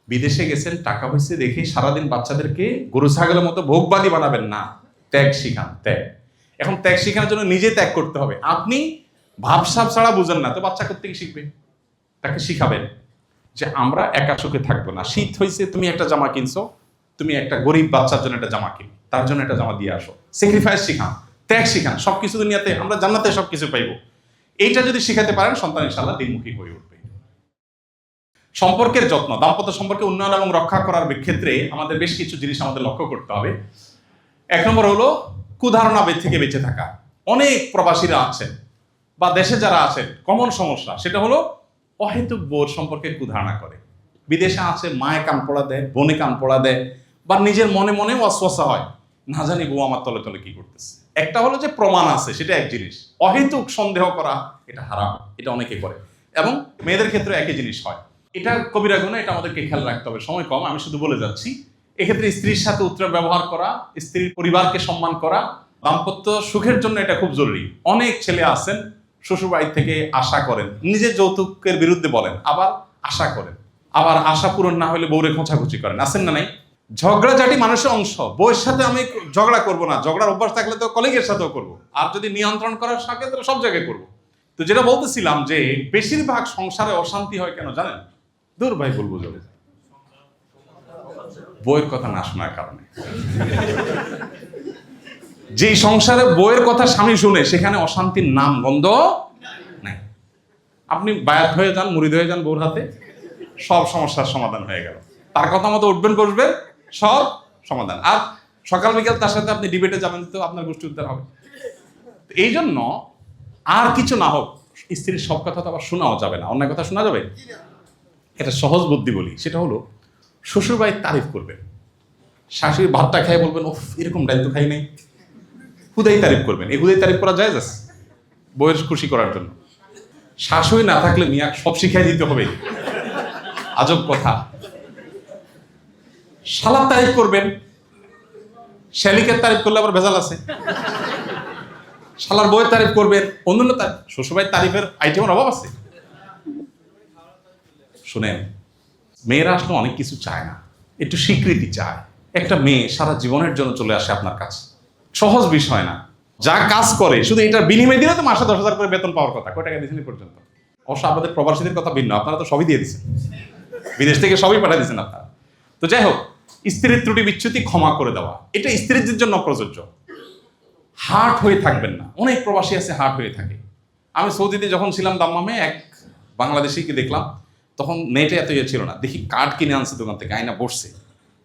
বিদেশে গেছেন, টাকা পয়সা দেখে সারাদিন বাচ্চাদেরকে গরু ছাগলের মতো ভোগবাদী বানাবেন না। ত্যাগ শিখান, ত্যাগ। এখন ত্যাগ শিখানোর জন্য নিজে ত্যাগ করতে হবে। আপনি ভাবসাব ছাড়া বুঝেন না, তো বাচ্চা করতে কি শিখবে? তাকে শিখাবেন যে আমরা একা সুখে থাকবো না। শীত হয়েছে, তুমি একটা জামা কিনছো, তুমি একটা গরিব বাচ্চার জন্য একটা জামা কিনো, তার জন্য একটা জামা দিয়ে আসো। স্যাক্রিফাইস শিখান, ত্যাগ শিখান। সবকিছু দুনিয়াতে আমরা জান্নাতে সবকিছু পাইবো। এইটা যদি শিখাতে পারেন, সন্তান ইনশাআল্লাহ দিনমুখী হয়ে উঠবে। সম্পর্কের যত্ন, দাম্পত্য সম্পর্কে উন্নয়ন এবং রক্ষা করার ক্ষেত্রে আমাদের বেশ কিছু জিনিস আমাদের লক্ষ্য করতে হবে। 1 নম্বর হলো কুধারণা থেকে বেঁচে থাকা। অনেক প্রবাসীরা আছেন বা দেশে যারা আছেন, কমন সমস্যা সেটা হলো অহেতুক বোর সম্পর্কে কুধারণা করে। বিদেশে আছে, মায়ে কান পড়া দেয়, বোনে কান পড়া দেয়, বা নিজের মনে মনে ওয়াসওয়াসা হয়, না জানি বউ আমার তলে তলে কি করতেছে। একটা হলো যে প্রমাণ আছে, সেটা এক জিনিস। অহেতুক সন্দেহ করা এটা হারাম, এটা অনেকে করে। এবং মেয়েদের ক্ষেত্রে একই জিনিস হয়। এটা কবিরা গুনাহ, এটা আমাদেরকে খেয়াল রাখতে হবে। সময় কম, আমি শুধু বলে যাচ্ছি। এক্ষেত্রে স্ত্রীর সাথে উত্তর ব্যবহার করা, স্ত্রীর পরিবারকে সম্মান করা, দাম্পত্য সুখের জন্য এটা খুব জরুরি। অনেক ছেলে আছেন শ্বশুর বাড়ি থেকে আশা করেন, নিজের যৌতুকের বিরুদ্ধে বলেন, আবার আশা করেন, আবার আশা পূরণ না হলে বউরে খোঁচাখুচি করেন, আছেন না নাই? ঝগড়াঝাটি মানুষের অংশ। বউয়ের সাথে আমি ঝগড়া করব না, ঝগড়ার অভ্যাস থাকলে তো কলিগের সাথেও করব, আর যদি নিয়ন্ত্রণ করার থাকে তাহলে সব জায়গায় করব। তো যেটা বলতেছিলাম যে বেশিরভাগ সংসারে অশান্তি হয় কেন জানেন? দূর ভাই বলবো যাবে, বউয়ের কথা না শোনার কারণে। যে সংসারে বউয়ের কথা স্বামী শুনে সেখানে অশান্তির নাম গন্ধ নাই। আপনি বায়াত হয়ে যান, মুরিদ হয়ে যান বউর হাতে, সব সমস্যার সমাধান হয়ে গেল। তার কথা মতো উঠবেন বসবেন, সব সমাধান। আর সকাল বিকাল তার সাথে আপনি ডিবেটে যাবেন, তো আপনার গোষ্ঠী উদ্ধার হবে। এই জন্য আর কিছু না হোক, স্ত্রীর সব কথা তো আবার শোনাও যাবে না। অন্যায় কথা শোনা যাবে? এটা সহজ বুদ্ধি বলি, সেটা হলো শ্বশুর বাড়ির তারিফ করবেন। শাশুড়ি ভাতটা খেয়ে বলবেন, ওফ এরকম ডাল তো খাই নাই। হুদাই তারিফ করবেন। এই হুদাই তারিফ করা যায় যাস বউয়ের খুশি করার জন্য। শাশুড়ি না থাকলে মিয়া সব শিখাই দিতে হবে, আজব কথা। শালার তারিফ করবেন, শ্যালিকের তারিফ করলে আবার ভেজাল আছে। শালার বউয়ের তারিফ করবেন, অন্যান্য শ্বশুরবাড়ির তারিফের আইটেমের অভাব আছে। শুনেন, মেয়েরা আসলে অনেক কিছু চায় না, একটু স্বীকৃতি চায়। একটা মেয়ে সারা জীবনের জন্য চলে আসে আপনার কাছে, সহজ বিষয় না। যা কাজ করে শুধু এটার বিনিময় দিলে তো মাসে 10,000 করে বেতন পাওয়ার কথা। কয় টাকা দিয়েছেন পর্যন্ত? অবশ্য আপনাদের প্রবাসীদের কথা ভিন্ন, আপনারা তো সবই দিয়ে দিচ্ছেন, বিদেশ থেকে সবই পাঠিয়ে দিচ্ছেন আপনারা। তো যাই হোক, স্ত্রীর ত্রুটি বিচ্যুতি ক্ষমা করে দেওয়া, এটা স্ত্রীদের জন্য প্রযোজ্য। হার্ট হয়ে থাকবেন না। অনেক প্রবাসী আছে হার্ট হয়ে থাকে। আমি সৌদিতে যখন ছিলাম দাম্মামে, এক বাংলাদেশিকে দেখলাম, তখন নেটে এত ছিল না, দেখি কার্ড কিনে আনছে দোকান থেকে, আয়না বসছে,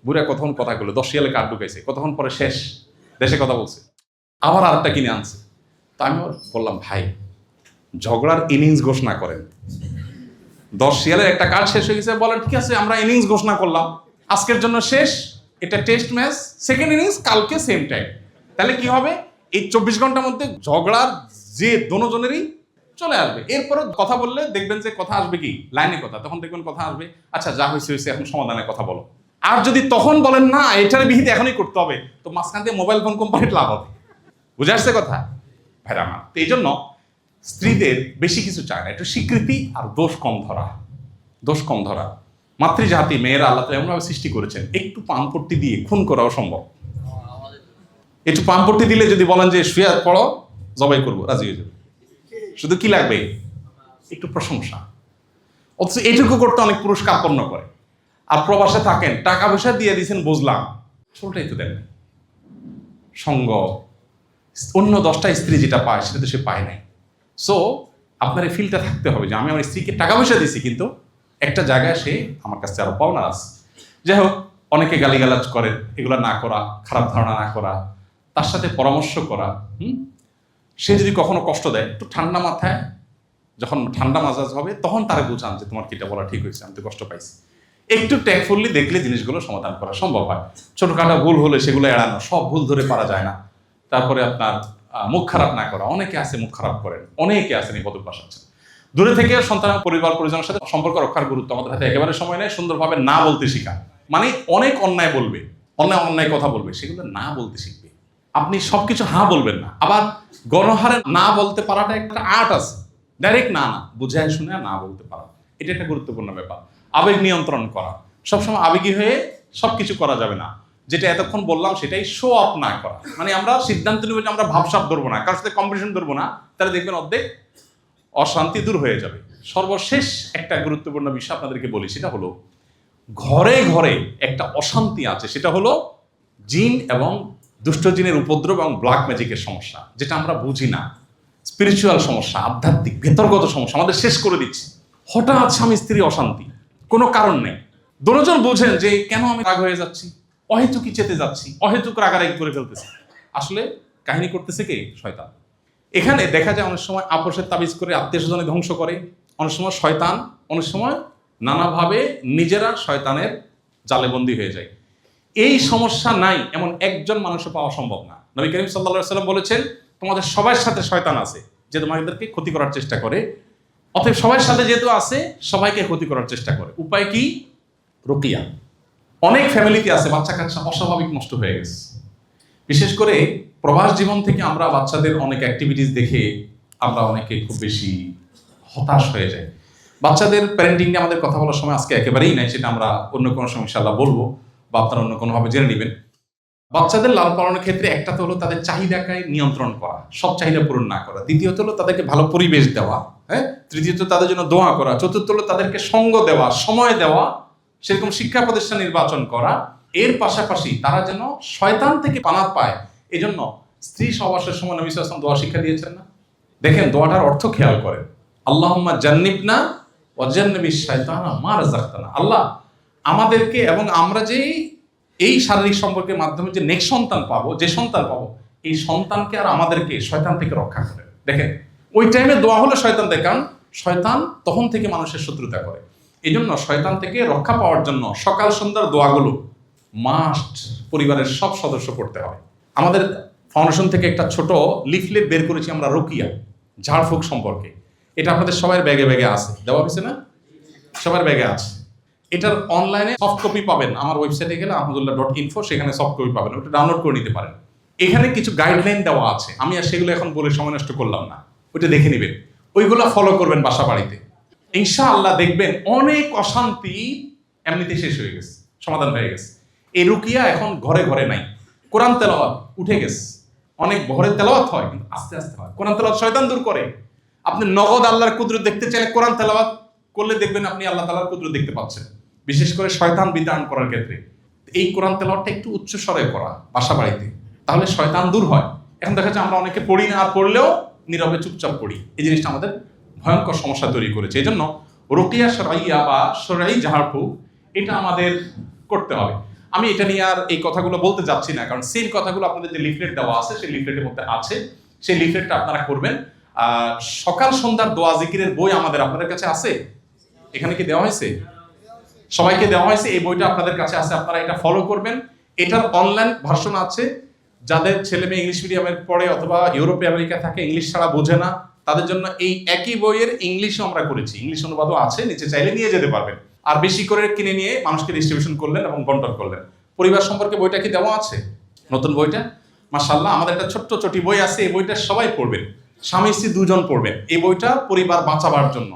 বুড়া কতক্ষণ কথা বললো, 10 রিয়ালে কার্ড ঢুকাইছে, কতক্ষণ পরে শেষ, দেশে কথা বলছে, আবার আরেকটা কিনে আনছে। তো আমি বললাম, ভাই ঝগড়ার ইনিংস ঘোষণা করেন, 10 রিয়ালের একটা কার্ড শেষ হয়ে গেছে, বলেন ঠিক আছে আমরা ইনিংস ঘোষণা করলাম, আজকের জন্য শেষ, এটা টেস্ট ম্যাচ, সেকেন্ড ইনিংস কালকে সেম টাইম। তাহলে কি হবে, এই 24 ঘন্টার মধ্যে ঝগড়ার যে দোনোজনেরই চলে আসবে। এরপরে কথা বললে দেখবেন যে কথা আসবে কি লাইনে কথা, তখন দেখবেন কথা আসবে, আচ্ছা যা হয়েছে হয়েছে, এখন সমাধানের কথা বলো। আর যদি তখন বলেন না এটার বিহিত এখনই করতে হবে, তো মাঝখান দিয়ে মোবাইল ফোন কোম্পানির লাভ হবে। বুঝে আসছে কথা ভাইরা আমার? তো এই জন্য স্ত্রীদের বেশি কিছু চায় না, একটু স্বীকৃতি আর দোষ কম ধরা। দোষ কম ধরা। মাতৃজাতি মেয়েরা আল্লাহ তাআলা এমনভাবে সৃষ্টি করেছেন, একটু পামপট্টি দিয়ে খুন করাও সম্ভব। একটু পামপট্টি দিলে যদি বলেন যে শুয়ে পড়ো, জবাই করবো, রাজি হয়ে যাবে। শুধু কি লাগবে? একটু প্রশংসা। অথচ এইটুকু করতে অনেক পুরুষ কার্পণ্য করে। আর প্রবাসে থাকেন, টাকা পয়সা দিয়ে দিয়েছেন বুঝলাম, আসলটাই তো দেন সঙ্গ, অন্য 10টা স্ত্রী যেটা পায় সেটা তো সে পায় নাই। সো আপনার এই ফিলটা থাকতে হবে যে আমি আমার স্ত্রীকে টাকা পয়সা দিছি, কিন্তু একটা জায়গায় সে আমার কাছে আরো পাওনা আছে। যাই হোক, অনেকে গালিগালাজ করেন, এগুলো না করা, খারাপ ধারণা না করা, তার সাথে পরামর্শ করা। সে যদি কখনো কষ্ট দেয়, একটু ঠান্ডা মাথায়, যখন ঠান্ডা মাজাজ হবে তখন তারা বুঝান যে তোমার কিটা বলা ঠিক হয়েছে, আমি তো কষ্ট পাইছি। একটু ট্যাকফুলি দেখলে জিনিসগুলো সমাধান করা সম্ভব হয়। ছোটখাটো ভুল হলে সেগুলো এড়ানো, সব ভুল ধরে পারা যায় না। তারপরে আপনার মুখ খারাপ না করা। অনেকে আছে মুখ খারাপ করেন, অনেকে আছেন এই বদভ্যাস আছেন। দূরে থেকে সন্তান, পরিবার, পরিজনের সাথে সম্পর্ক রক্ষার গুরুত্ব আমাদের হাতে একেবারে সময় নেই। সুন্দরভাবে না বলতে শেখা, মানে অনেক অন্যায় বলবে, অন্যায় কথা বলবে, সেগুলো না বলতে শিখবে। আপনি সবকিছু হ্যাঁ বলবেন না। আবার গণহারে না বলতে পারাটা একটা আর্ট আছে। ডাইরেক্ট না বুঝায় শুনে না বলতে পারা, এটা একটা গুরুত্বপূর্ণ ব্যাপার। আবেগ নিয়ন্ত্রণ করা, সবসময় আবেগী হয়ে সবকিছু করা যাবে না। যেটা এতক্ষণ বললাম সেটাই শো অফ না করা। মানে আমরা সিদ্ধান্ত নেব যে আমরা ভাবসাব ধরবো না, কারোর সাথে কম্পিটিশন ধরবো না, তাহলে দেখবেন অর্ধেক অশান্তি দূর হয়ে যাবে। সর্বশেষ একটা গুরুত্বপূর্ণ বিষয় আপনাদেরকে বলি, সেটা হলো ঘরে ঘরে একটা অশান্তি আছে, সেটা হলো জিন এবং দুষ্ট জিনের উপদ্রব এবং ব্ল্যাক ম্যাজিকের সমস্যা, যেটা আমরা বুঝি না। স্পিরিচুয়াল সমস্যা, আধ্যাত্মিক ভেতরগত সমস্যা আমাদের শেষ করে দিচ্ছে। হঠাৎ স্বামী স্ত্রী অশান্তি, কোনো কারণ নেই। দুজন বুঝেন যে কেন আমি রাগ হয়ে যাচ্ছি, অহেতুকি চেতে যাচ্ছি, অহেতুক রাগারাগি করে ফেলতেছি। আসলে কাহিনী করতেছে কে? শয়তান। এখানে দেখা যায় অনেক সময় আপোষের তাবিজ করে আত্মীয় স্বজনে ধ্বংস করে, অনেক সময় শয়তান, অনেক সময় নানাভাবে নিজেরা শয়তানের জালেবন্দী হয়ে যায়। এই সমস্যা নাই এমন একজন মানুষও পাওয়া সম্ভব না। নবী করিম সাল্লাল্লাহু আলাইহি ওয়াসাল্লাম বলেছেন, তোমাদের সবার সাথে শয়তান আছে যে তোমাদেরকে ক্ষতি করার চেষ্টা করে। অতএব সবার সাথে যেহেতু আছে, সবাইকে ক্ষতি করার চেষ্টা করে। উপায় কি? রুকিয়া। অনেক ফ্যামিলিতে আছে বাচ্চা কাচ্চা অস্বাভাবিক নষ্ট হয়ে গেছে। বিশেষ করে প্রবাস জীবন থেকে আমরা বাচ্চাদের অনেক অ্যাক্টিভিটিস দেখে আমরা অনেকে খুব বেশি হতাশ হয়ে যাই। বাচ্চাদের প্যারেন্টিং নিয়ে আমাদের কথা বলার সময় আজকে একেবারেই নাই, সেটা আমরা অন্য কোনো সময় ইনশাআল্লাহ বলবো বা আপনারা অন্য কোনোভাবে জেনে নেবেন। বাচ্চাদের লালন পালনের ক্ষেত্রে একটা তো হলো তাদের চাহিদাকে নিয়ন্ত্রণ করা, সব চাহিদা পূরণ না করা। দ্বিতীয়ত হলো তাদেরকে ভালো পরিবেশ দেওয়া, হ্যাঁ। তৃতীয়ত তাদের জন্য দোয়া করা। চতুর্থ হলো তাদেরকে সঙ্গ দেওয়া, সময় দেওয়া, সেরকম শিক্ষা প্রতিষ্ঠান নির্বাচন করা। এর পাশাপাশি তারা যেন শয়তান থেকে পানাত পায়, এজন্য স্ত্রী সহবাসের সময় নবী সাল্লাল্লাহু আলাইহি ওয়াসাল্লাম দোয়া শিক্ষা দিয়েছেন না? দেখেন দোয়াটার অর্থ খেয়াল করেন, আল্লাহুম্মা জান্নিবনা ওয়া জান্নিবিশ শাইতানা মা রাযাকতানা। আল্লাহ আমাদেরকে এবং আমরা যে এই শারীরিক সম্পর্কের মাধ্যমে যে নেক্সট সন্তান পাবো, যে সন্তান পাবো, এই সন্তানকে আর আমাদেরকে শয়তান থেকে রক্ষা করে। দেখেন ওই টাইমে দোয়া হলো শয়তান থেকে, কারণ শয়তান তখন থেকে মানুষের শত্রুতা করে। এই জন্য শয়তান থেকে রক্ষা পাওয়ার জন্য সকাল সন্ধ্যার দোয়াগুলো মাস্ট পরিবারের সব সদস্য পড়তে হবে। আমাদের ফাউন্ডেশন থেকে একটা ছোট লিফলেট বের করেছি আমরা রুকিয়া, ঝাড়ফুঁক সম্পর্কে। এটা আপনাদের সবার ব্যাগে ব্যাগে আছে, দেওয়া হয়েছে না? সবার ব্যাগে আছে। এটার অনলাইনে সফট কপি পাবেন, আমার ওয়েবসাইটে গেলে ahmadullah.info, সেখানে সফট কপি পাবেন, ওটা ডাউনলোড করে নিতে পারেন। এখানে কিছু গাইডলাইন দেওয়া আছে, আমি আর সেগুলো এখন বলে সময় নষ্ট করলাম না, ওইটা দেখে নেবেন, ওইগুলো ফলো করবেন বাসা বাড়িতে। ইনশাআল্লাহ দেখবেন অনেক অশান্তি এমনিতে শেষ হয়ে গেছে, সমাধান হয়ে গেছে। এই রুকিয়া এখন ঘরে ঘরে নাই। কোরআন তেলাওয়াত উঠে গেছে, অনেক ঘরে তেলাওয়াত হয় কিন্তু আস্তে আস্তে হয়। কোরআন তেলাওয়াত শয়তান দূর করে। আপনি নগদ আল্লাহর কুদরত দেখতে চাইলে কোরআন তেলাওয়াত করলে দেখবেন আপনি আল্লাহ তাআলার কুদরত দেখতে পাচ্ছেন, বিশেষ করে শয়তান বিতাড়ন করার ক্ষেত্রে। এই কোরআন তেলাওয়াতটা একটু উচ্চ স্বরে করা বাসা বাড়িতে, তাহলে শয়তান দূর হয়। এখন দেখা যাচ্ছে আমরা অনেকে পড়ি না, আর পড়লেও নীরবে চুপচাপ পড়ি। এই জিনিসটা আমাদের ভয়ঙ্কর সমস্যা তৈরি করেছে। এই জন্য রুকিয়া শরঈয়া বা শরঈ ঝাড়ফুঁক এটা আমাদের করতে হবে। আমি এটা নিয়ে আর এই কথাগুলো বলতে যাচ্ছি না, কারণ সেম কথাগুলো আপনাদের যে লিফলেট দেওয়া আছে সেই লিফলেটের মধ্যে আছে, সেই লিফলেটটা আপনারা করবেন। সকাল সন্ধ্যার দোয়া জিকিরের বই আমাদের আপনাদের কাছে আছে, এখানে কি দেওয়া হয়েছে? সবাইকে দেওয়া হয়েছে, এই বইটা আপনাদের কাছে আছে, আপনারা এটা ফলো করবেন। এটার অনলাইন ভার্সন আছে, যাদের ছেলে মেয়ে ইংলিশ মিডিয়ামের পড়ে অথবা ইউরোপে আমেরিকা থাকে, ইংলিশ ছাড়া বোঝে না, তাদের জন্য এই একই বইয়ের ইংলিশও আমরা করেছি, ইংলিশ অনুবাদও আছে, নিচে চাইলে নিয়ে যেতে পারবেন। আর বেশি করে কিনে নিয়ে মানুষকে ডিস্ট্রিবিউশন করলেন এবং বন্টন করলেন। পরিবার সম্পর্কে বইটা কি দেওয়া আছে? নতুন বইটা মাশাআল্লাহ, আমাদের একটা ছোট্ট চটি বই আছে, এই বইটা সবাই পড়বেন, স্বামী স্ত্রী দুজন পড়বেন। এই বইটা পরিবার বাঁচাবার জন্য।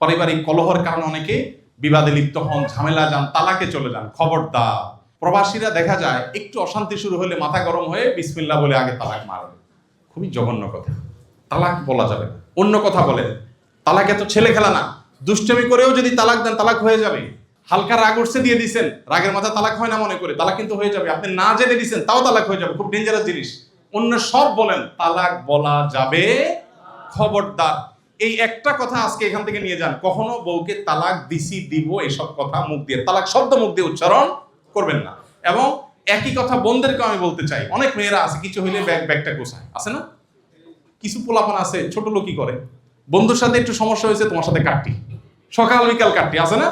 পারিবারিক কলহের কারণে অনেকে বিবাদে লিপ্ত হন, ঝামেলা যান, তালাকে চলে যান। খবরদার, প্রবাসীরা দেখা যায় একটু অশান্তি শুরু হলে মাথা গরম হয়ে বিসমিল্লাহ বলে আগে তালাক মারবে। খুবই জঘন্য কথা, তালাক বলা যাবে না, অন্য কথা বলেন। তালাকে তো ছেলে খেলা না, দুষ্টমি করেও যদি তালাক দেন তালাক হয়ে যাবে। হালকা রাগ উঠছে দিয়ে দিচ্ছেন, রাগের মাথা তালাক হয় না মনে করে, তালাক কিন্তু হয়ে যাবে। আপনি না জেনে দিচ্ছেন তাও তালাক হয়ে যাবে, খুব ডেঞ্জারাস জিনিস। অন্য সব বলেন, তালাক বলা যাবে, খবরদার। এই একটা কথা আজকে এখান থেকে নিয়ে যান, কখনো বউকে তালাক দিছি দিব এইসব কথা মুখ দিয়ে, তালাক শব্দ মুখ দিয়ে উচ্চারণ করবেন না। এবং একই কথা বোনদেরকে আমি বলতে চাই, অনেক মেয়েরা আছে কিছু হইলে ব্যাগটা গোছায়, আছে না? কিছু পোলাপান আছে ছোট লোকই করে, বন্ধুর সাথে একটু সমস্যা হয়েছে তোমার সাথে কাটটি, সকাল বিকাল কাটটি, আছে না?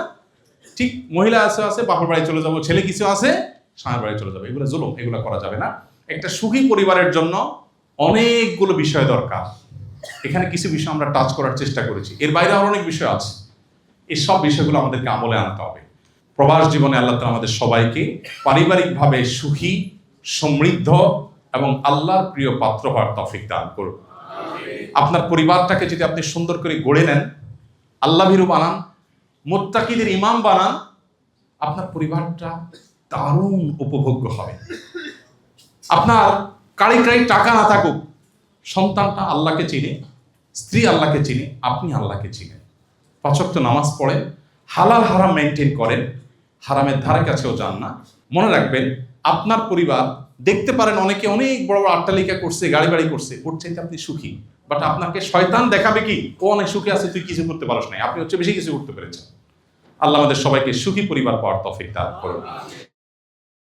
ঠিক মহিলা আছে বাপের বাড়ি চলে যাবো, ছেলে কিছু আছে স্বামীর বাড়ি চলে যাবে। এগুলো জুলুম, এগুলো করা যাবে না। একটা সুখী পরিবারের জন্য অনেকগুলো বিষয় দরকার, এখানে কিছু বিষয় আমরা টাচ করার চেষ্টা করেছি, এর বাইরে আরো অনেক বিষয় আছে। এই সব বিষয়গুলো আমাদেরকে আমলে আনতে হবে। প্রবাস জীবনে আল্লাহ তাআলা আমাদের সবাইকে পারিবারিকভাবে সুখী, সমৃদ্ধ এবং আল্লাহর প্রিয় পাত্র হওয়ার তৌফিক দান করুন। আপনার পরিবারটাকে যদি আপনি সুন্দর করে গড়ে নেন, আল্লাহ ভীরু বানান, মুত্তাকিদের ইমাম বানান, আপনার পরিবারটা দারুণ উপভোগ্য হবে। আপনার কাড়ি টাকা না থাকুক, সন্তানটা আল্লাহকে চিনে, স্ত্রী আল্লাহকে চিনে, আপনি আল্লাহকে চিনেন, 5 ওয়াক্ত নামাজ পড়েন, হালাল হারাম মেনটেন করেন, হারামের ধারে কাছেও যান না। মনে রাখবেন আপনার পরিবার দেখতে পারেন অনেকে অনেক বড় বড় অট্টালিকা করছে, গাড়ি বাড়ি করছে, ওর চাইতে আপনি সুখী, বাট আপনাকে শয়তান দেখাবে কি ও অনেক সুখী আছে, তুই কিছু করতে পারছ না, আপনি হচ্ছে বেশি কিছু করতে পেরেছেন। আল্লাহ আমাদের সবাইকে সুখী পরিবার পাওয়ার তৌফিক দান করুন।